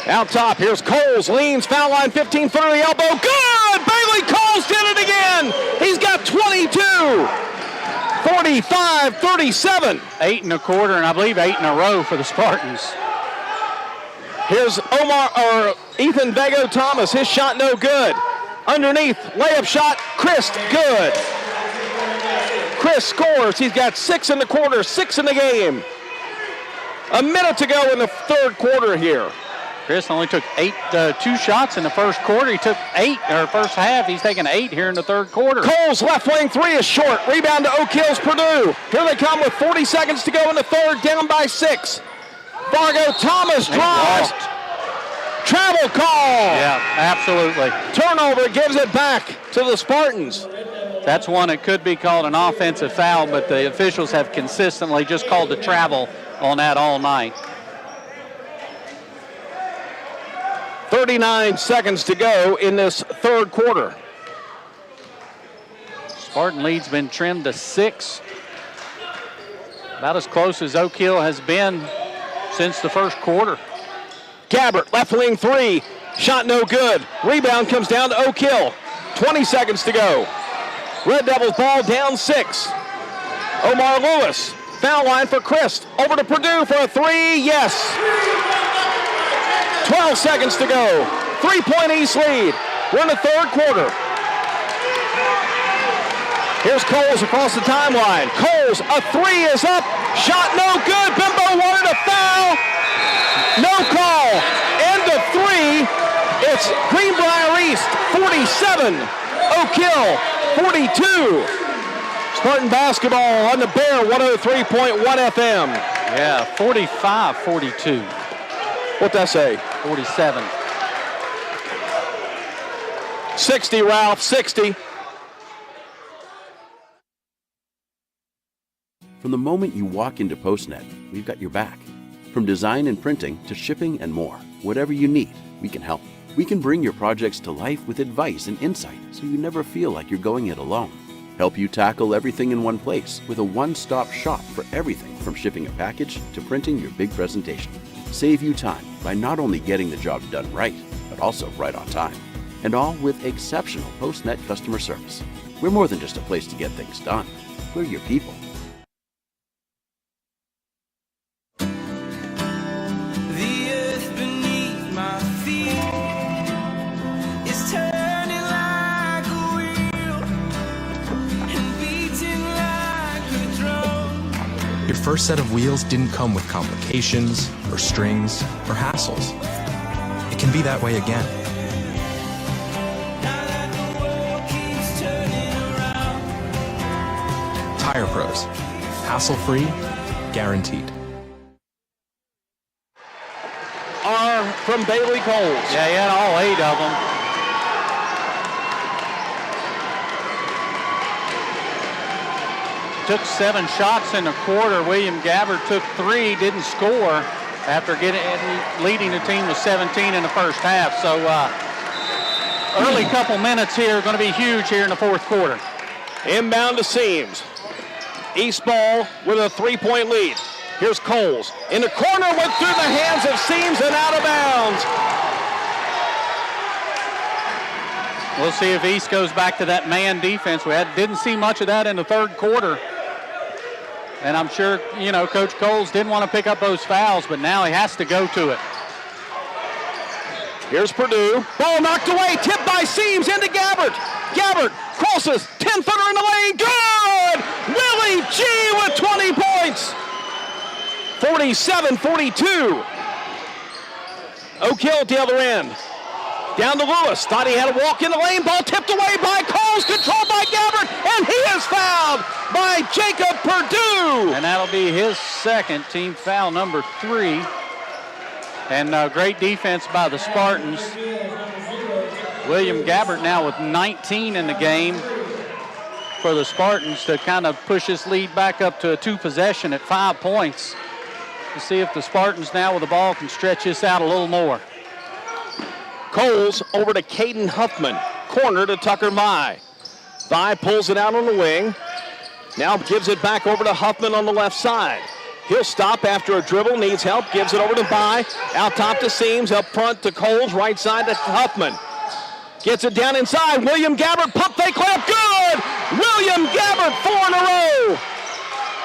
Out top, here's Coles, leans, foul line, 15-footer, the elbow, good! Bailey Coles did it again! He's got 22! 45-37. 8 in a quarter, and I believe 8 in a row for the Spartans. Here's Ethan Vago Thomas, his shot no good. Underneath, layup shot, Christ, good. Christ scores, he's got 6 in the quarter, 6 in the game. A minute to go in the third quarter here. Chris only took 2 shots in the first quarter. He took 8, or first half. He's taking 8 here in the third quarter. Coles left wing 3 is short. Rebound to Oak Hill's Purdue. Here they come with 40 seconds to go in the third, down by 6. Vargo Thomas drives. Travel call. Yeah, absolutely. Turnover gives it back to the Spartans. That's one that could be called an offensive foul, but the officials have consistently just called the travel on that all night. 39 seconds to go in this third quarter. Spartan lead's been trimmed to 6. About as close as Oak Hill has been since the first quarter. Gabbert, left wing 3. Shot no good. Rebound comes down to Oak Hill. 20 seconds to go. Red Devils ball down 6. Omar Lewis, foul line for Christ. Over to Purdue for a 3, yes. 12 seconds to go. 3-point East lead. We're in the third quarter. Here's Coles across the timeline. Coles, a 3 is up. Shot no good. Bimbo wanted a foul. No call. End of 3. It's Greenbrier East 47. Oak Hill 42. Spartan basketball on the Bear 103.1 FM. Yeah, 45-42. What'd that say? 47. 60, Ralph, 60. From the moment you walk into PostNet, we've got your back. From design and printing to shipping and more, whatever you need, we can help. We can bring your projects to life with advice and insight so you never feel like you're going it alone. Help you tackle everything in one place with a one-stop shop for everything from shipping a package to printing your big presentation. Save you time by not only getting the job done right, but also right on time. And all with exceptional PostNet customer service. We're more than just a place to get things done. We're your people. Your first set of wheels didn't come with complications, or strings, or hassles. It can be that way again. Tire Pros. Hassle-free, guaranteed. R from Bailey Coles. Yeah, he had all 8 of them. Took 7 shots in the quarter. William Gabbard took 3, didn't score after leading the team with 17 in the first half. So early couple minutes here are going to be huge here in the fourth quarter. Inbound to Seams. East ball with a 3-point lead. Here's Coles. In the corner, went through the hands of Seams and out of bounds. We'll see if East goes back to that man defense. Didn't see much of that in the third quarter. And I'm sure, Coach Coles didn't want to pick up those fouls, but now he has to go to it. Here's Purdue. Ball knocked away, tipped by Seams into Gabbard. Gabbard crosses, 10-footer in the lane, good! Willie G with 20 points. 47-42. Oak Hill at the other end. Down to Lewis, thought he had a walk in the lane, ball tipped away by Coles, controlled by Gabbard, and he is fouled by Jacob Purdue. And that'll be his second, team foul number 3. And great defense by the Spartans. William Gabbard now with 19 in the game for the Spartans to kind of push his lead back up to a 2-possession at 5 points. To see if the Spartans now with the ball can stretch this out a little more. Coles over to Caden Huffman. Corner to Tucker Mai. Vi pulls it out on the wing. Now gives it back over to Huffman on the left side. He'll stop after a dribble, needs help, gives it over to Vi. Out top to Seams, up front to Coles, right side to Huffman. Gets it down inside. William Gabbard, pump fake layup, good! William Gabbard, 4 in a row.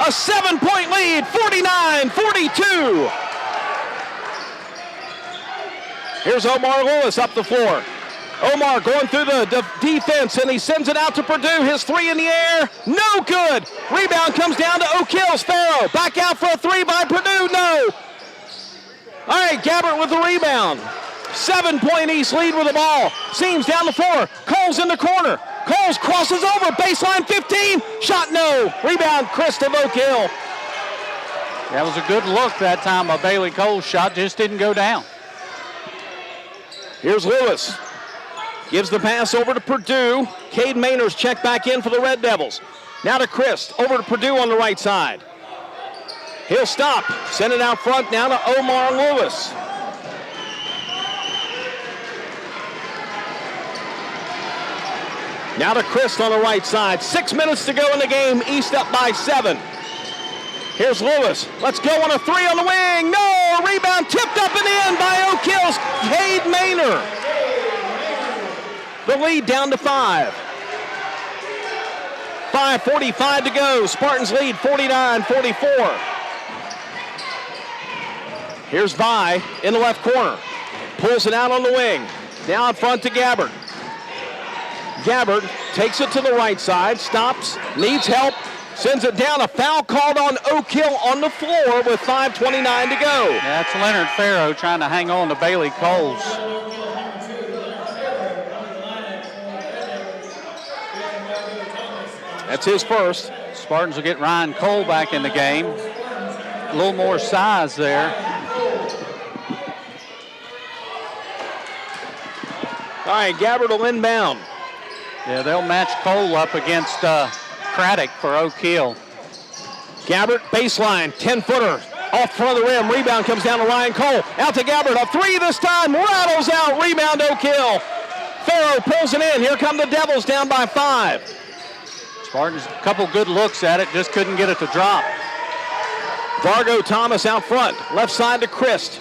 A 7-point lead, 49-42. Here's Omar Lewis up the floor. Omar going through the defense, and he sends it out to Purdue. His 3 in the air, no good. Rebound comes down to Oak Hills. Farrow back out for a 3 by Purdue, no. All right, Gabbard with the rebound. 7-point East lead with the ball. Seams down the floor. Coles in the corner. Coles crosses over, baseline 15. Shot no. Rebound, Chris of Oak Hill. That was a good look that time by Bailey Coles. Shot just didn't go down. Here's Lewis. Gives the pass over to Purdue. Cade Maynard's checked back in for the Red Devils. Now to Chris. Over to Purdue on the right side. He'll stop. Send it out front now to Omar Lewis. Now to Chris on the right side. 6 minutes to go in the game. East up by 7. Here's Lewis. Let's go on a 3 on the wing. No! Rebound tipped up and in by Oak Hill's Cade Maynard. The lead down to 5. 5:45 to go. Spartans lead 49-44. Here's Vi in the left corner. Pulls it out on the wing. Now in front to Gabbard. Gabbard takes it to the right side, stops, needs help, sends it down. A foul called on Oak Hill on the floor with 5:29 to go. That's Leonard Farrow trying to hang on to Bailey Coles. That's his first. Spartans will get Ryan Cole back in the game. A little more size there. All right, Gabbard will inbound. Yeah, they'll match Cole up against Craddock for Oak Hill. Gabbard, baseline, 10-footer, off front of the rim. Rebound comes down to Ryan Cole. Out to Gabbard, a three this time, rattles out, rebound Oak Hill. Farrow pulls it in. Here come the Devils down by 5. Spartans, a couple good looks at it, just couldn't get it to drop. Vargo Thomas out front, left side to Christ.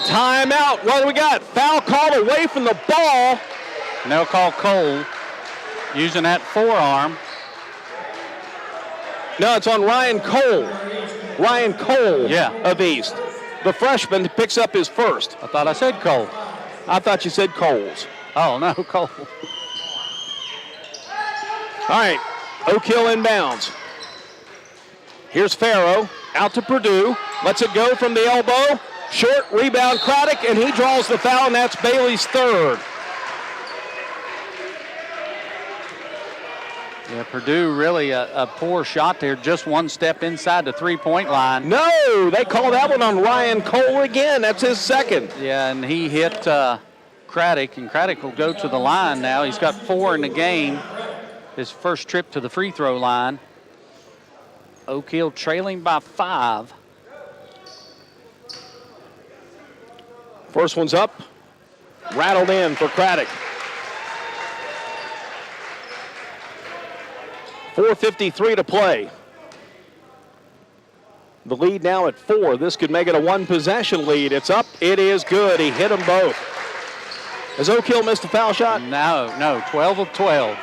Timeout, what do we got? Foul called away from the ball. And they'll call Cole using that forearm. No, it's on Ryan Cole. Ryan Cole of East. The freshman picks up his first. I thought I said Cole. I thought you said Coles. Oh, no, Cole. All right, Oak Hill inbounds. Here's Farrow, out to Purdue. Lets it go from the elbow. Short rebound, Craddock, and he draws the foul, and that's Bailey's third. Yeah, Purdue really a poor shot there. Just one step inside the three-point line. No, they call that one on Ryan Cole again. That's his second. Yeah, and he hit Craddock, and Craddock will go to the line now. He's got 4 in the game. His first trip to the free throw line. Oak Hill trailing by 5. First one's up. Rattled in for Craddock. 4:53 to play. The lead now at 4. This could make it a one-possession lead. It's up. It is good. He hit them both. Has Oak Hill missed a foul shot? No, 12 of 12.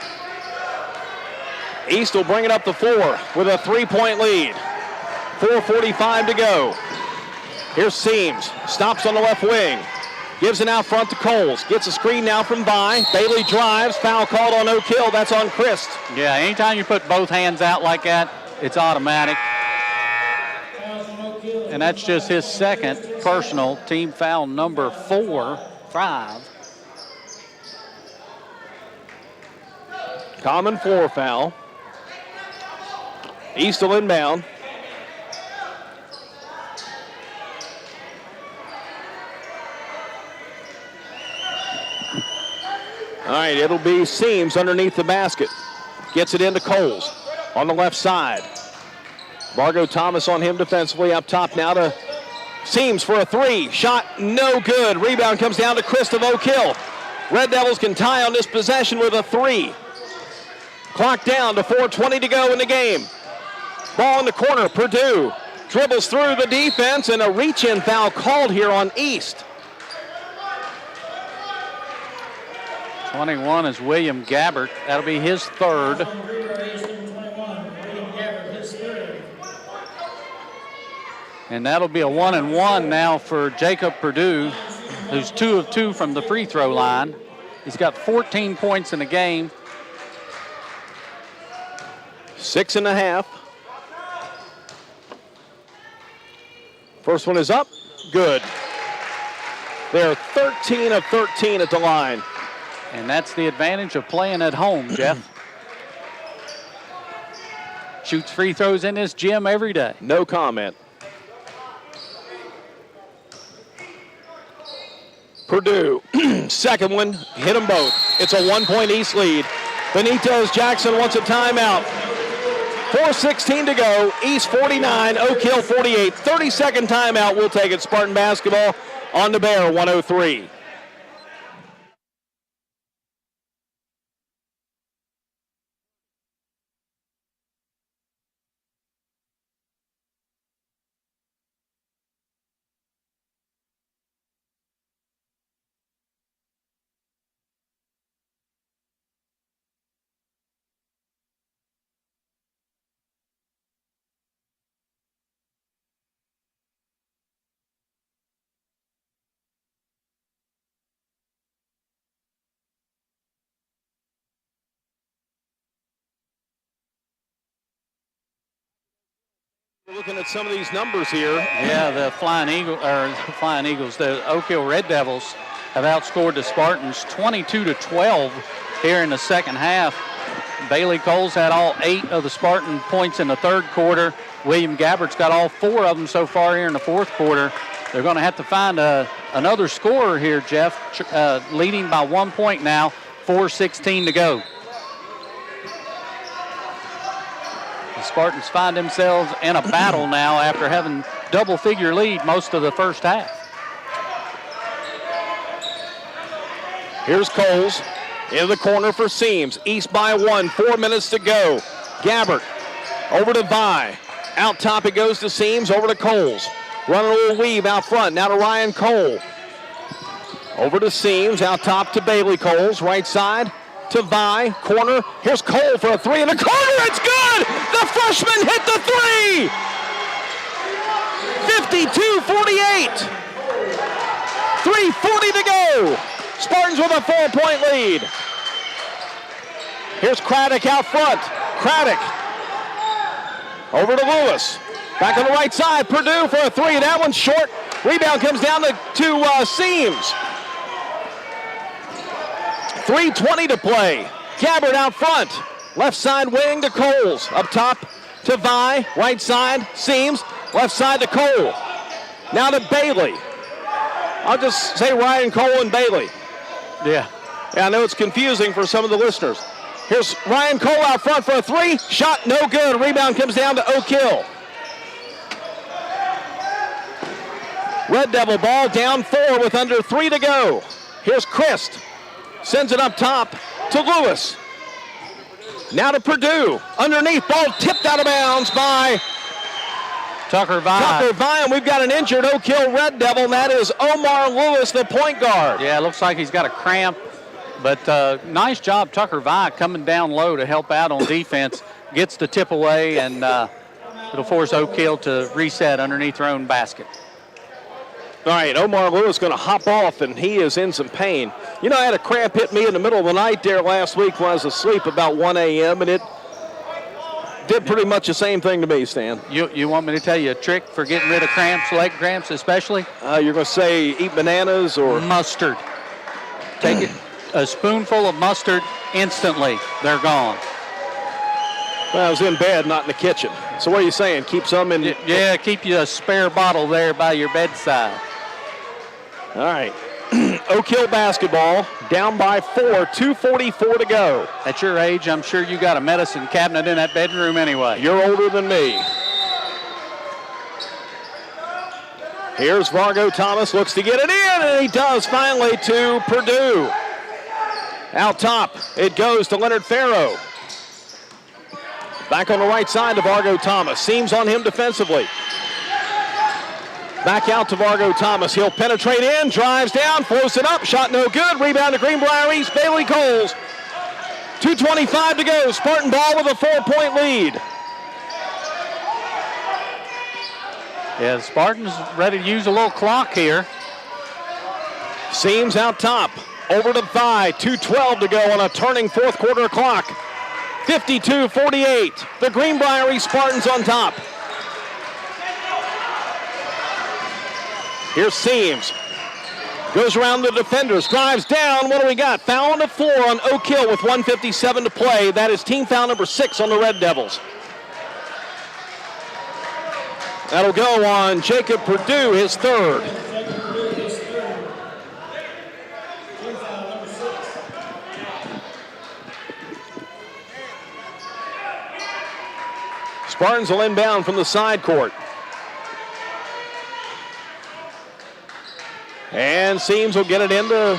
East will bring it up the floor with a 3-point lead. 4:45 to go. Here's Seams. Stops on the left wing. Gives it out front to Coles. Gets a screen now from Vi. Bailey drives. Foul called on Oak Hill. That's on Christ. Yeah, anytime you put both hands out like that, it's automatic. And that's just his second personal team foul, number 5. Common floor foul. East will inbound. All right, it'll be Seams underneath the basket. Gets it into Coles on the left side. Vargo Thomas on him defensively up top now to Seams for a 3. Shot no good. Rebound comes down to Christ of Oak Hill. Red Devils can tie on this possession with a 3. Clock down to 4:20 to go in the game. Ball in the corner. Purdue dribbles through the defense, and a reach-in foul called here on East. 21 is William Gabbert. That'll be his third. And that'll be a 1-and-1 now for Jacob Purdue, who's 2 of 2 from the free throw line. He's got 14 points in the game. 6.5. First one is up. Good. They're 13 of 13 at the line. And that's the advantage of playing at home, Jeff. Shoots free throws in this gym every day. No comment. Purdue, second one, hit them both. It's a 1-point East lead. Benitez Jackson wants a timeout. 4:16 to go. East 49, Oak Hill 48. 30-second timeout. We'll take it. Spartan basketball on the Bear 103. Looking at some of these numbers here. Yeah, the Flying Eagles, the Oak Hill Red Devils have outscored the Spartans 22-12 here in the second half. Bailey Coles had all 8 of the Spartan points in the third quarter. William Gabbert's got all 4 of them so far here in the fourth quarter. They're going to have to find another scorer here, Jeff, leading by 1 point now, 4:16 to go. The Spartans find themselves in a battle now after having double-figure lead most of the first half. Here's Coles in the corner for Seams. East by 1, 4 minutes to go. Gabbert over to Vi. Out top it goes to Seams, over to Coles. Running a little weave out front, now to Ryan Cole. Over to Seams, out top to Bailey Coles, right side to Vi, corner. Here's Cole for a 3 in the corner, it's good! The freshman hit the 3! 52-48. 3:40 to go. Spartans with a 4-point lead. Here's Craddock out front. Craddock over to Lewis. Back on the right side, Purdue for a 3. That one's short. Rebound comes down to Seams. 3:20 to play. Gabbert out front. Left side wing to Coles. Up top to Vi. Right side, Seams. Left side to Cole. Now to Bailey. I'll just say Ryan Cole and Bailey. Yeah, I know it's confusing for some of the listeners. Here's Ryan Cole out front for a 3. Shot no good. Rebound comes down to Oak Hill. Red Devil ball down 4 with under 3 to go. Here's Christ. Sends it up top to Lewis. Now to Purdue. Underneath, ball tipped out of bounds by Tucker Vi. And we've got an injured Oak Hill Red Devil, and that is Omar Lewis, the point guard. Yeah, it looks like he's got a cramp, but nice job, Tucker Vi, coming down low to help out on defense. Gets the tip away, and it'll force Oak Hill to reset underneath their own basket. All right, Omar Lewis going to hop off, and he is in some pain. You know, I had a cramp hit me in the middle of the night there last week when I was asleep about 1 a.m., and it did pretty much the same thing to me, Stan. You want me to tell you a trick for getting rid of cramps, leg cramps especially? You're going to say eat bananas or? Mustard. Take a spoonful of mustard, instantly they're gone. Well, I was in bed, not in the kitchen. So what are you saying? Keep some in? Yeah, keep you a spare bottle there by your bedside. All right. Oak Hill basketball down by 4, 2:44 to go. At your age, I'm sure you got a medicine cabinet in that bedroom anyway. You're older than me. Here's Vargo Thomas, looks to get it in, and he does finally to Purdue. Out top, it goes to Leonard Farrow. Back on the right side to Vargo Thomas. Seams on him defensively. Back out to Vargo Thomas. He'll penetrate in, drives down, floats it up. Shot no good. Rebound to Greenbrier East. Bailey Coles. 2:25 to go. Spartan ball with a 4-point lead. Yeah, the Spartans ready to use a little clock here. Seams out top. Over to Vi. 2:12 to go on a turning fourth quarter clock. 52-48. The Greenbrier East Spartans on top. Here's Seams. Goes around the defenders, drives down. What do we got? Foul on the floor on Oak Hill with 1:57 to play. That is team foul number 6 on the Red Devils. That'll go on Jacob Purdue, his 3rd. Spartans will inbound from the side court. And Seams will get it into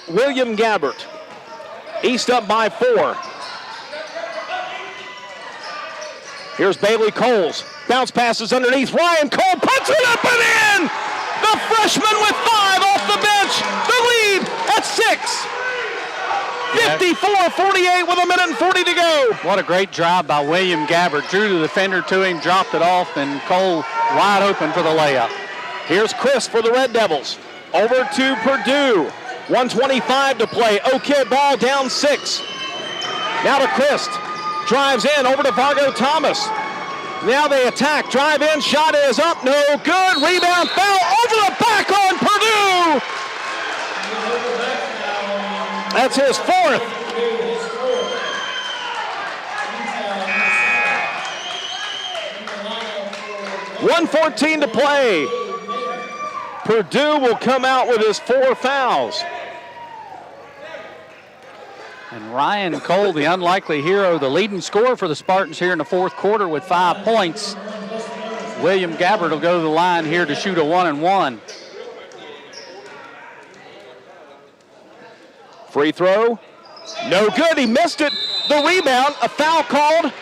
William Gabbert. East up by 4. Here's Bailey Coles. Bounce passes underneath. Ryan Cole puts it up and in! The freshman with 5 off the bench. The lead at 6. 54-48 with 1:40 to go. What a great drive by William Gabbert. Drew the defender to him, dropped it off, and Cole wide open for the layup. Here's Chris for the Red Devils. Over to Purdue. 1:25 to play. Oak Hill ball down 6. Now to Christ. Drives in over to Vargo Thomas. Now they attack. Drive in. Shot is up. No good. Rebound. Foul over the back on Purdue. That's his fourth. .114 to play. Purdue will come out with his 4 fouls. And Ryan Cole, the unlikely hero, the leading scorer for the Spartans here in the fourth quarter with 5 points. William Gabbard will go to the line here to shoot a 1-and-1. Free throw. No good. He missed it. The rebound. A foul called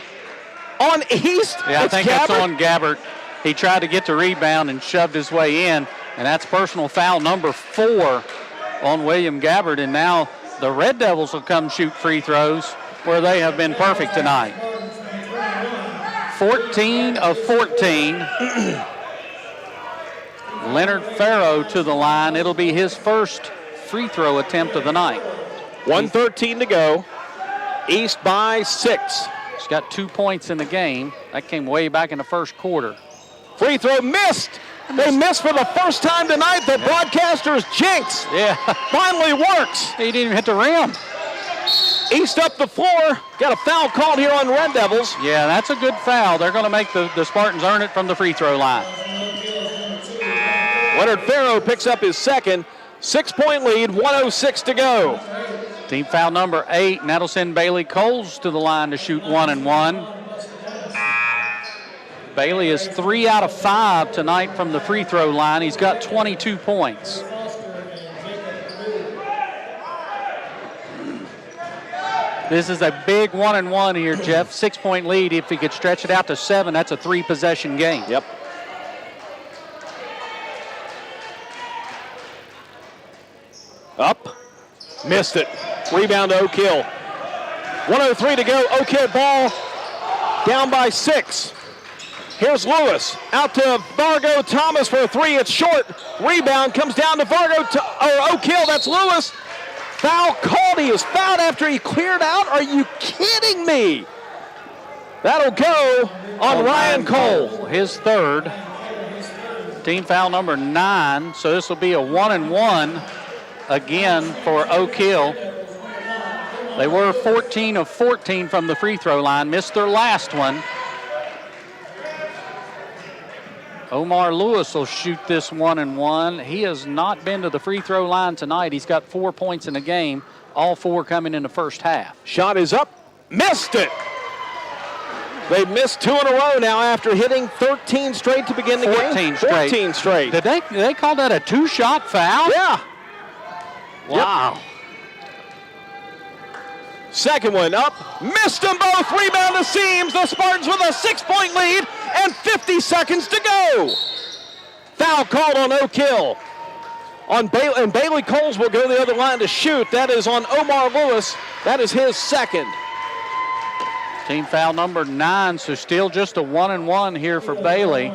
on East. Yeah, I think Gabbard. that's on Gabbard. He tried to get the rebound and shoved his way in, and that's personal foul number 4 on William Gabbard. And now the Red Devils will come shoot free throws where they have been perfect tonight. 14 of 14. Leonard Farrow to the line. It'll be his first free throw attempt of the night. 1:13 to go. East by 6. He's got 2 points in the game. That came way back in the first quarter. Free throw missed. They missed for the first time tonight. The broadcaster's jinx. Yeah. Finally works. He didn't even hit the rim. East up the floor. Got a foul called here on Red Devils. Yeah, that's a good foul. They're going to make the Spartans earn it from the free throw line. Leonard Farrow picks up his second. 6-point lead, 1:06 to go. Team foul number 8, and that'll send Bailey Coles to the line to shoot 1-and-1. Bailey is 3 out of 5 tonight from the free throw line. He's got 22 points. This is a big 1-and-1 here, Jeff. 6-point lead. If he could stretch it out to 7, that's a 3-possession game. Yep. Up. Missed it. Rebound to Oak Hill. 1:03 to go. Oak Hill ball down by 6. Here's Lewis. Out to Vargo Thomas for a 3. It's short. Rebound comes down to Oak Hill. That's Lewis. Foul called. He was fouled after he cleared out. Are you kidding me? That'll go on Ryan Cole. His third. Team foul number 9. So this will be a 1-and-1 again for Oak Hill. They were 14 of 14 from the free throw line. Missed their last one. Omar Lewis will shoot this 1-and-1. He has not been to the free throw line tonight. He's got 4 points in the game, all 4 coming in the first half. Shot is up. Missed it. They've missed 2 in a row now after hitting 13 straight to begin the game. 14 straight. Did they call that a 2-shot foul? Yeah. Wow. Yep. Second one up. Missed them both. Rebound to Seams. The Spartans with a 6-point lead and 50 seconds to go. Foul called on Oak Hill. And Bailey Coles will go to the other line to shoot. That is on Omar Lewis. That is his second. Team foul number 9, so still just a 1-and-1 here for Bailey.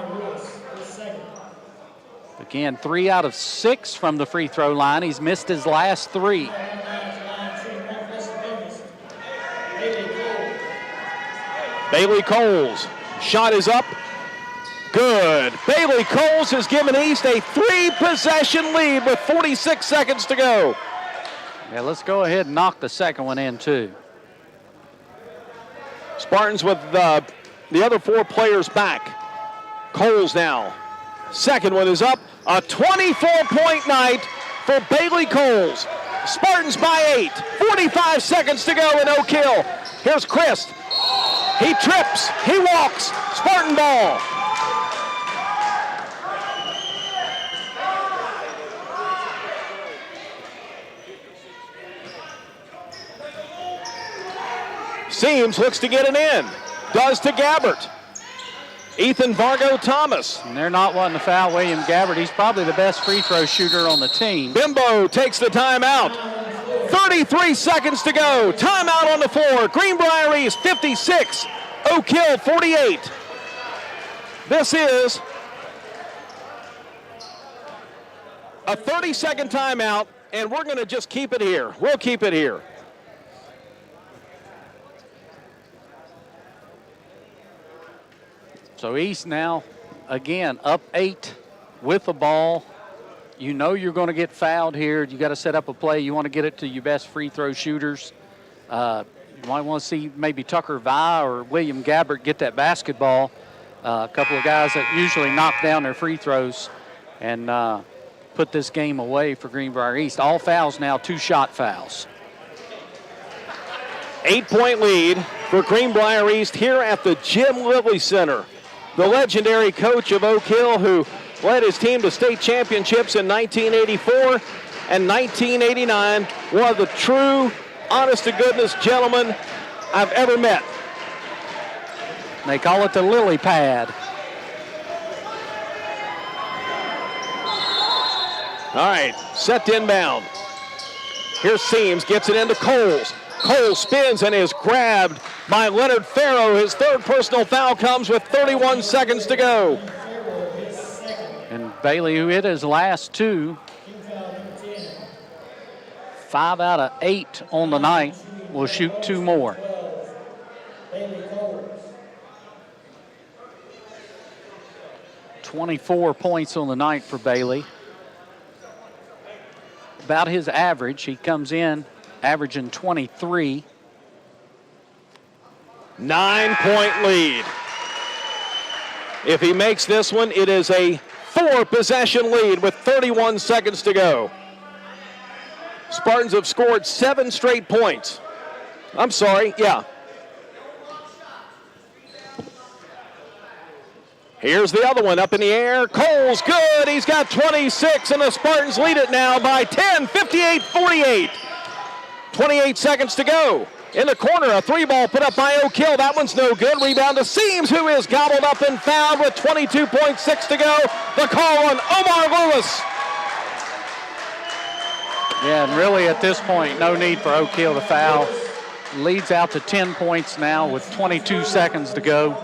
Again, 3 out of 6 from the free throw line. He's missed his last 3. Bailey Coles. Shot is up. Good. Bailey Coles has given East a 3-possession lead with 46 seconds to go. Yeah, let's go ahead and knock the second one in, too. Spartans with the other 4 players back. Coles now. Second one is up. A 24-point night for Bailey Coles. Spartans by 8. 45 seconds to go in Oak Hill. Here's Christ. He trips. He walks. Spartan ball. Seams looks to get it in. Does to Gabbert. Ethan Vargo Thomas. And they're not wanting to foul William Gabbard. He's probably the best free throw shooter on the team. Bimbo takes the timeout. 33 seconds to go. Timeout on the floor. Greenbrier East 56. Oak Hill 48. This is a 30-second timeout, and we're going to just keep it here. We'll keep it here. So East now, again, up 8 with the ball. You know you're going to get fouled here. You got to set up a play. You want to get it to your best free throw shooters. You might want to see maybe Tucker Vi or William Gabbert get that basketball. A couple of guys that usually knock down their free throws and put this game away for Greenbrier East. All fouls now, 2-shot fouls. 8-point lead for Greenbrier East here at the Jim Lilly Center. The legendary coach of Oak Hill who led his team to state championships in 1984 and 1989. One of the true, honest-to-goodness gentlemen I've ever met. They call it the lily pad. All right, set to inbound. Here's Seams, gets it into Coles. Coles spins and is grabbed by Leonard Farrow. His third personal foul comes with 31 seconds to go. And Bailey, who hit his last 2, 5 out of 8 on the night, will shoot 2 more. .24 points on the night for Bailey. About his average. He comes in averaging 23. 9-point lead. If he makes this one, it is a 4-possession lead with 31 seconds to go. Spartans have scored 7 straight points. I'm sorry, yeah. Here's the other one up in the air. Cole's good. He's got 26, and the Spartans lead it now by 10, 58-48. 28 seconds to go. In the corner, a 3-ball put up by Oak Hill. That one's no good. Rebound to Seams, who is gobbled up and fouled with 22.6 to go. The call on Omar Lewis. Yeah, and really at this point, no need for Oak Hill to foul. Leads out to 10 points now with 22 seconds to go.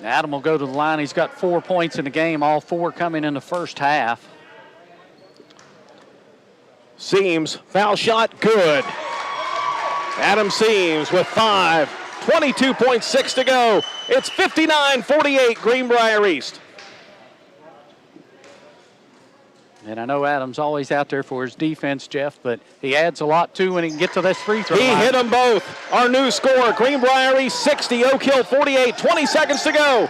Adam will go to the line. He's got 4 points in the game, all 4 coming in the first half. Seams, foul shot, good. Adam Seams with 5, 22.6 to go. It's 59-48, Greenbrier East. And I know Adam's always out there for his defense, Jeff, but he adds a lot too when he can get to this free throw line. He hit them both. Our new score, Greenbrier East 60, Oak Hill 48, 20 seconds to go.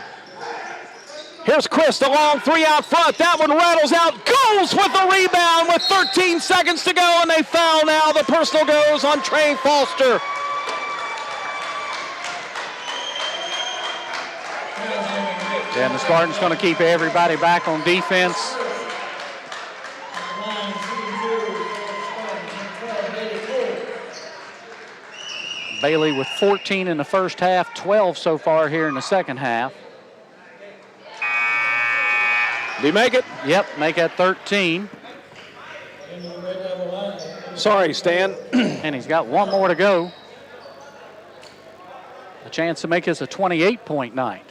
Here's Chris, the long 3 out front. That one rattles out, goes with the rebound with 13 seconds to go, and they foul now. The personal goes on Trey Foster. Yeah, and the Spartans going to keep everybody back on defense. Bailey with 14 in the first half, 12 so far here in the second half. Did he make it? Yep, make that 13. Sorry, Stan. And he's got 1 more to go. A chance to make this a 28-point night.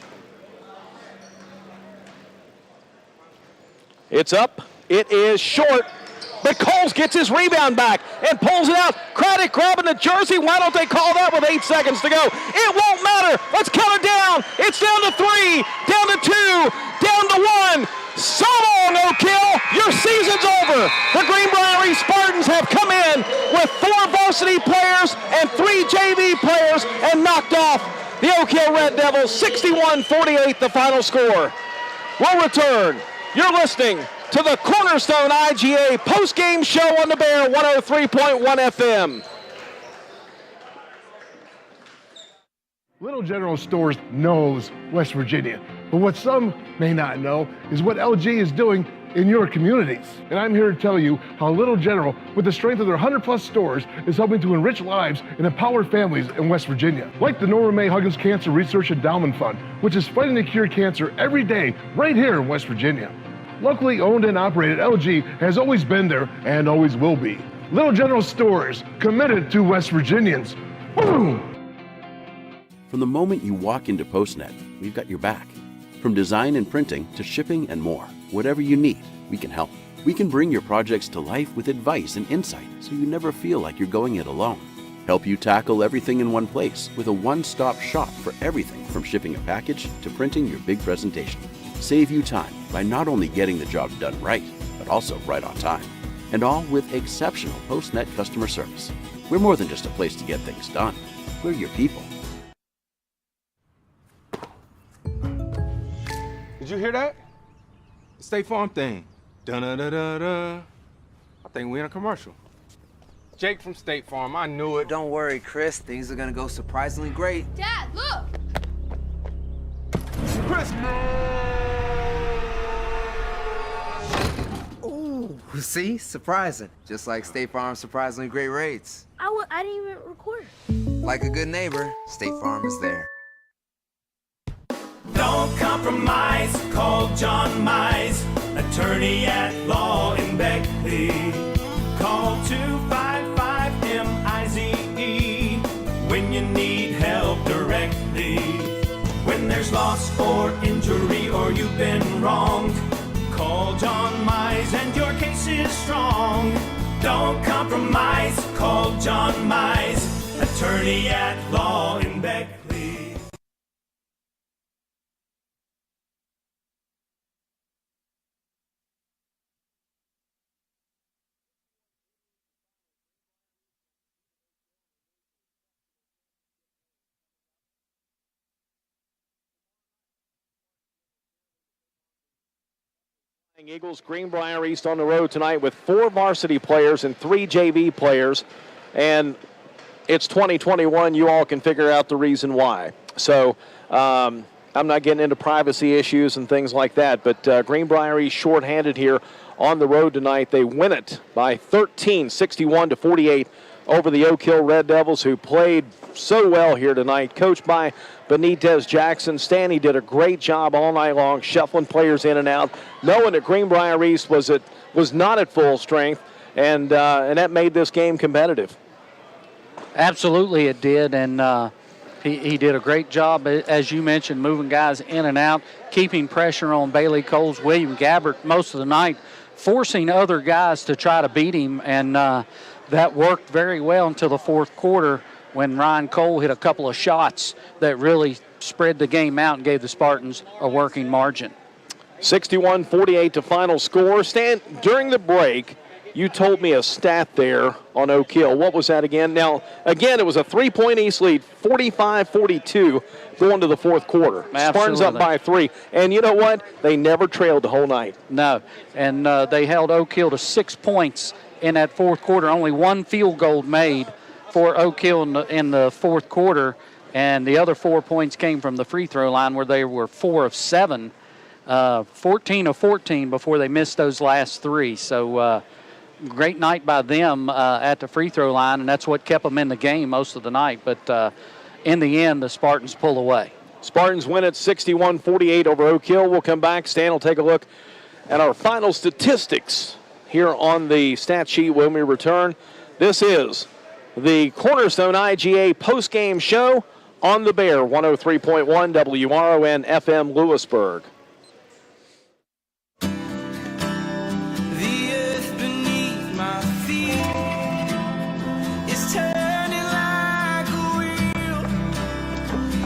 It's up. It is short. But Coles gets his rebound back and pulls it out. Craddock grabbing the jersey. Why don't they call that with 8 seconds to go? It won't matter. Let's count it down. It's down to 3, down to 2, down to 1. So long, Oak Hill. Your season's over. The Greenbrier East Spartans have come in with 4 varsity players and 3 JV players and knocked off the Oak Hill Red Devils. 61-48, the final score. We'll return. You're listening to the Cornerstone IGA post-game show on the Bear 103.1 FM. Little General Stores knows West Virginia, but what some may not know is what LG is doing in your communities. And I'm here to tell you how Little General, with the strength of their 100+ stores, is helping to enrich lives and empower families in West Virginia. Like the Norma May Huggins Cancer Research Endowment Fund, which is fighting to cure cancer every day right here in West Virginia. Locally owned and operated, LG has always been there and always will be. Little General Stores, committed to West Virginians. Boom! From the moment you walk into PostNet, we've got your back. From design and printing to shipping and more, whatever you need, we can help. We can bring your projects to life with advice and insight so you never feel like you're going it alone. Help you tackle everything in one place with a one-stop shop for everything from shipping a package to printing your big presentation. Save you time by not only getting the job done right, but also right on time. And all with exceptional PostNet customer service. We're more than just a place to get things done. We're your people. Did you hear that? The State Farm thing. Dun-da-da-da-da. I think we're in a commercial. Jake from State Farm, I knew it. Don't worry, Chris. Things are gonna go surprisingly great. Dad, look! Chris! Ooh, see? Surprising. Just like State Farm's surprisingly great rates. I didn't even record. Like a good neighbor, State Farm is there. Don't compromise, call John Mize, attorney at law in Beckley. Call 255-MIZE when you need help directly. When there's loss or injury or you've been wronged, call John Mize and your case is strong. Don't compromise, call John Mize, attorney at law in Beckley. Eagles, Greenbrier East on the road tonight with 4 varsity players and 3 JV players. And it's 2021. You all can figure out the reason why. So I'm not getting into privacy issues and things like that. But Greenbrier East shorthanded here on the road tonight. They win it by 13, 61-48 over the Oak Hill Red Devils, who played so well here tonight, coached by Benitez Jackson. Stanley did a great job all night long, shuffling players in and out, knowing that Greenbrier East was not at full strength, and that made this game competitive. Absolutely it did, and he did a great job, as you mentioned, moving guys in and out, keeping pressure on Bailey Coles, William Gabbert most of the night, forcing other guys to try to beat him, and that worked very well until the fourth quarter when Ryan Cole hit a couple of shots that really spread the game out and gave the Spartans a working margin. 61-48 to final score. Stan, during the break, you told me a stat there on Oak Hill. What was that again? Now, again, it was a 3-point East lead, 45-42 going to the fourth quarter. Absolutely. Spartans up by 3. And you know what? They never trailed the whole night. No, and they held Oak Hill to 6 points in that fourth quarter. Only 1 field goal made for Oak Hill in the fourth quarter, and the other 4 points came from the free throw line where they were 4 of 7, 14 of 14 before they missed those last 3. So great night by them at the free throw line, and that's what kept them in the game most of the night. But in the end, the Spartans pull away. Spartans win it 61-48 over Oak Hill. We'll come back. Stan will take a look at our final statistics here on the stat sheet when we return. This is the Cornerstone IGA postgame show on the Bear, 103.1 WRON FM Lewisburg. The earth beneath my feet is turning like a wheel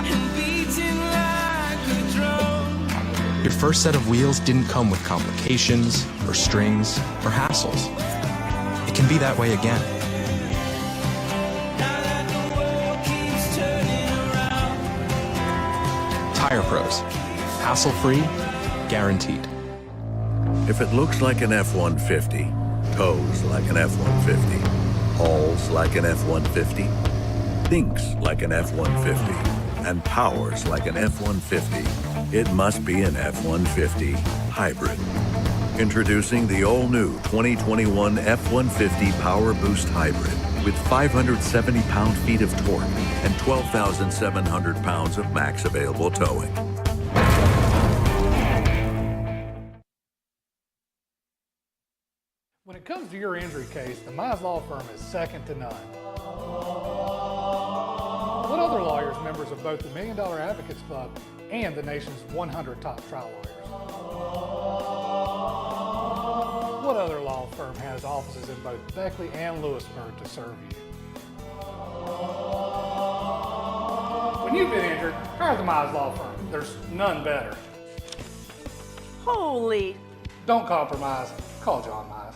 and beating like a drum. Your first set of wheels didn't come with complications or strings or hassles. It can be that way again. Tire Pros. Hassle-free, guaranteed. If it looks like an F-150, tows like an F-150, hauls like an F-150, thinks like an F-150, and powers like an F-150, it must be an F-150 hybrid. Introducing the all-new 2021 F-150 Power Boost Hybrid with 570 pound-feet of torque and 12,700 pounds of max available towing. When it comes to your injury case, the Mize Law Firm is second to none. What other lawyers, members of both the $1 Million Advocates Club and the nation's 100 top trial lawyers? What other law firm has offices in both Beckley and Lewisburg to serve you? When you've been injured, hire the Mize Law Firm. There's none better. Holy. Don't compromise. Call John Mize.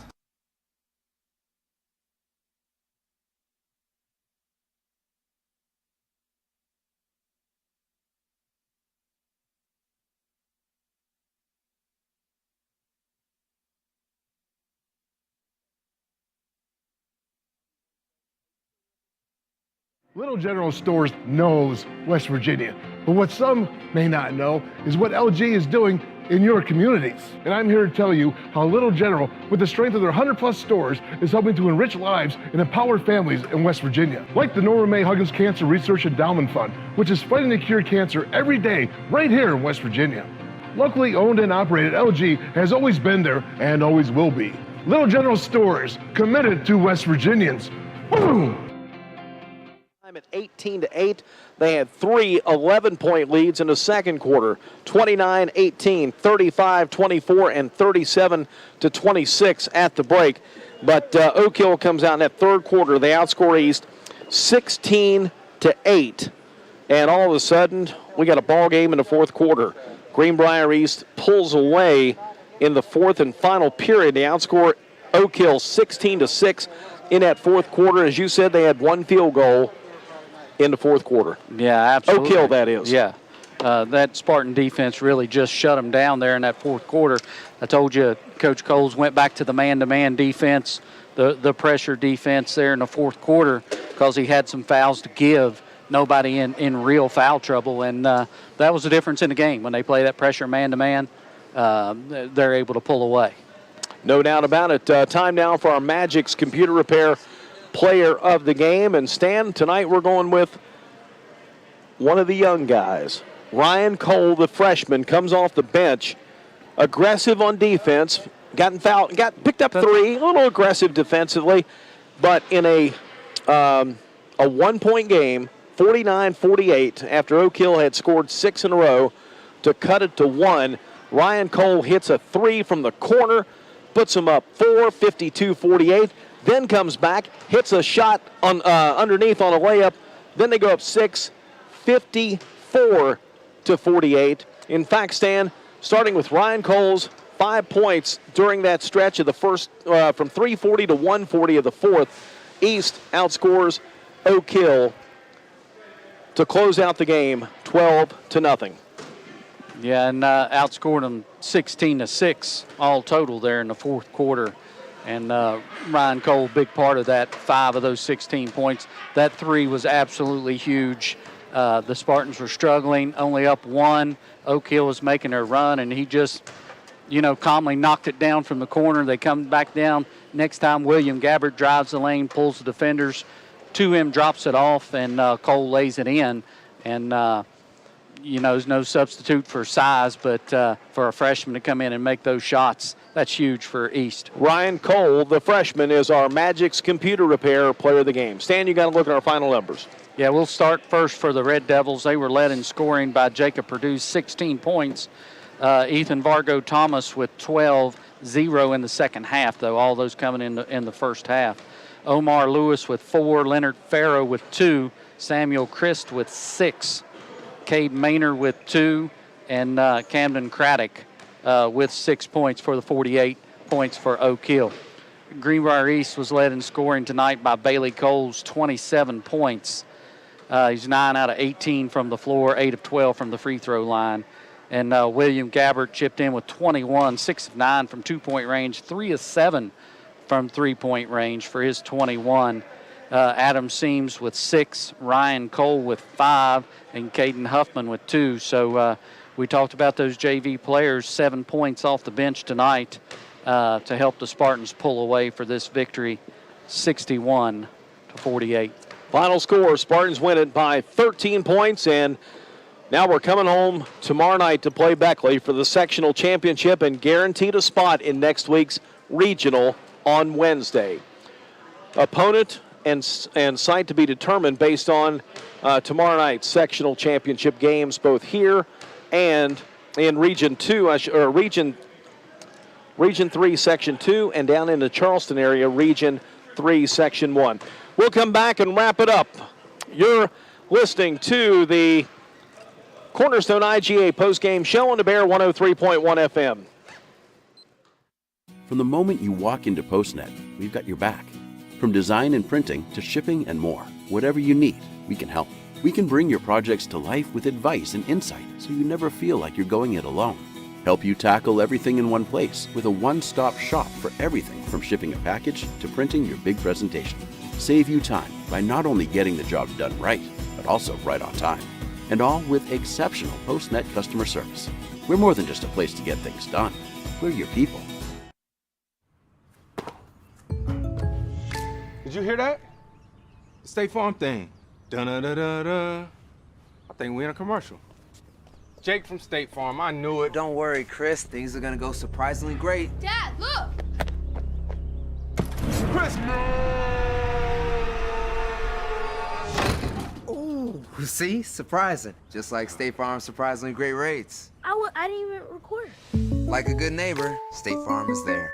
Little General Stores knows West Virginia, but what some may not know is what LG is doing in your communities. And I'm here to tell you how Little General, with the strength of their 100-plus stores, is helping to enrich lives and empower families in West Virginia. Like the Norma May Huggins Cancer Research Endowment Fund, which is fighting to cure cancer every day right here in West Virginia. Locally owned and operated, LG has always been there and always will be. Little General Stores, committed to West Virginians. Boom! At 18-8, they had 3 11-point leads in the second quarter, 29-18, 35-24, and 37-26 at the break. But Oak Hill comes out in that third quarter. They outscore East 16-8, and all of a sudden we got a ball game in the fourth quarter. Greenbrier East pulls away in the fourth and final period. They outscore Oak Hill 16-6 in that fourth quarter. As you said, they had 1 field goal in the fourth quarter. Yeah, absolutely. Oak Hill, that is. Yeah. That Spartan defense really just shut them down there in that fourth quarter. I told you Coach Coles went back to the man-to-man defense, the pressure defense there in the fourth quarter because he had some fouls to give. Nobody in real foul trouble, and that was the difference in the game. When they play that pressure man-to-man, they're able to pull away. No doubt about it. Time now for our Magic's Computer Repair Player of the Game. And Stan, tonight we're going with one of the young guys. Ryan Cole, the freshman, comes off the bench. Aggressive on defense. Got picked up 3. A little aggressive defensively. But in a 1-point game, 49-48, after Oak Hill had scored 6 in a row to cut it to 1, Ryan Cole hits a 3 from the corner, puts him up 4, 52-48. Then comes back, hits a shot on underneath on a layup. Then they go up 6, 54-48. In fact, Stan, starting with Ryan Cole's 5 points during that stretch of the first, from 3:40 to 1:40 of the fourth, East outscores Oak Hill to close out the game 12-0. Yeah, and outscored them 16-6 all total there in the fourth quarter. And Ryan Cole, big part of that, 5 of those 16 points. That 3 was absolutely huge. The Spartans were struggling, only up 1. Oak Hill was making their run, and he just, calmly knocked it down from the corner. They come back down. Next time, William Gabbard drives the lane, pulls the defenders to him, drops it off, and Cole lays it in. And, there's no substitute for size, but for a freshman to come in and make those shots, that's huge for East. Ryan Cole, the freshman, is our Magic's Computer Repair Player of the Game. Stan, you got to look at our final numbers. Yeah, we'll start first for the Red Devils. They were led in scoring by Jacob Purdue's 16 points. Ethan Vargo Thomas with 12, 0 in the second half, though, all those coming in the first half. Omar Lewis with 4, Leonard Farrow with 2, Samuel Christ with 6, Cade Maynard with 2, and Camden Craddock with 6 points for the 48 points for Oak Hill. Greenbrier East was led in scoring tonight by Bailey Coles, 27 points. He's 9 out of 18 from the floor, 8 of 12 from the free throw line. And William Gabbard chipped in with 21, 6 of 9 from 2-point range, 3 of 7 from 3-point range for his 21. Adam Seams with 6, Ryan Cole with 5, and Caden Huffman with 2. So we talked about those JV players, 7 points off the bench tonight to help the Spartans pull away for this victory, 61-48. Final score, Spartans win it by 13 points, and now we're coming home tomorrow night to play Beckley for the sectional championship and guaranteed a spot in next week's regional on Wednesday. Opponent and site to be determined based on tomorrow night's sectional championship games, both here and in Region 2, or Region 3, Section 2, and down in the Charleston area, Region 3, Section 1. We'll come back and wrap it up. Your listening to the Cornerstone IGA postgame show on the Bear 103.1 FM. From the moment you walk into PostNet, we've got your back. From design and printing to shipping and more, whatever you need, we can help. We can bring your projects to life with advice and insight so you never feel like you're going it alone. Help you tackle everything in one place with a one-stop shop for everything from shipping a package to printing your big presentation. Save you time by not only getting the job done right, but also right on time. And all with exceptional PostNet customer service. We're more than just a place to get things done. We're your people. Did you hear that? The State Farm thing. Dun-da-da-da-da. I think we're in a commercial. Jake from State Farm, I knew it. Don't worry, Chris. Things are gonna go surprisingly great. Dad, look! Chris! Ooh, see? Surprising. Just like State Farm's surprisingly great rates. I didn't even record. Like a good neighbor, State Farm is there.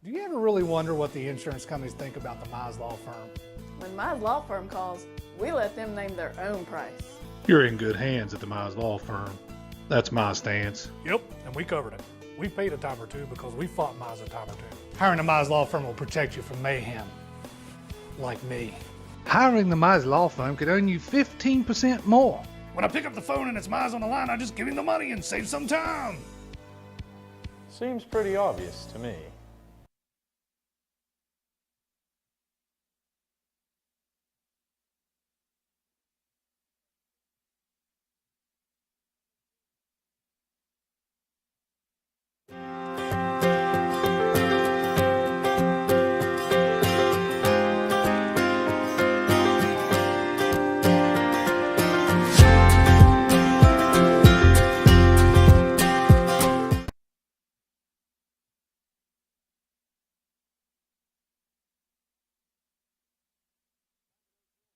Do you ever really wonder what the insurance companies think about the Mize Law Firm? When Mize Law Firm calls, we let them name their own price. You're in good hands at the Mize Law Firm. That's my stance. Yep, and we covered it. We paid a time or two because we fought Mize a time or two. Hiring a Mize Law Firm will protect you from mayhem. Like me. Hiring the Mize Law Firm could earn you 15% more. When I pick up the phone and it's Mize on the line, I just give him the money and save some time. Seems pretty obvious to me.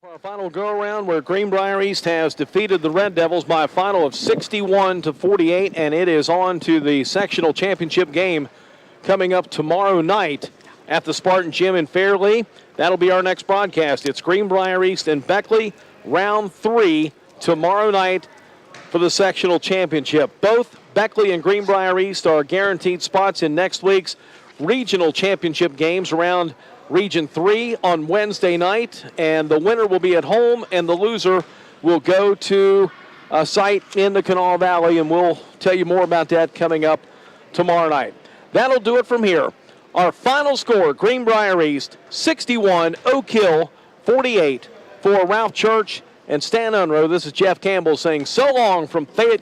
Our final go-around where Greenbrier East has defeated the Red Devils by a final of 61-48, and it is on to the sectional championship game coming up tomorrow night at the Spartan Gym in Fairleigh. That'll be our next broadcast. It's Greenbrier East and Beckley, round 3 tomorrow night for the sectional championship. Both Beckley and Greenbrier East are guaranteed spots in next week's regional championship games around Region 3 on Wednesday night, and the winner will be at home, and the loser will go to a site in the Kanawha Valley, and we'll tell you more about that coming up tomorrow night. That'll do it from here. Our final score, Greenbrier East 61, Oak Hill 48. For Ralph Church and Stan Unruh, this is Jeff Campbell saying so long from Fayette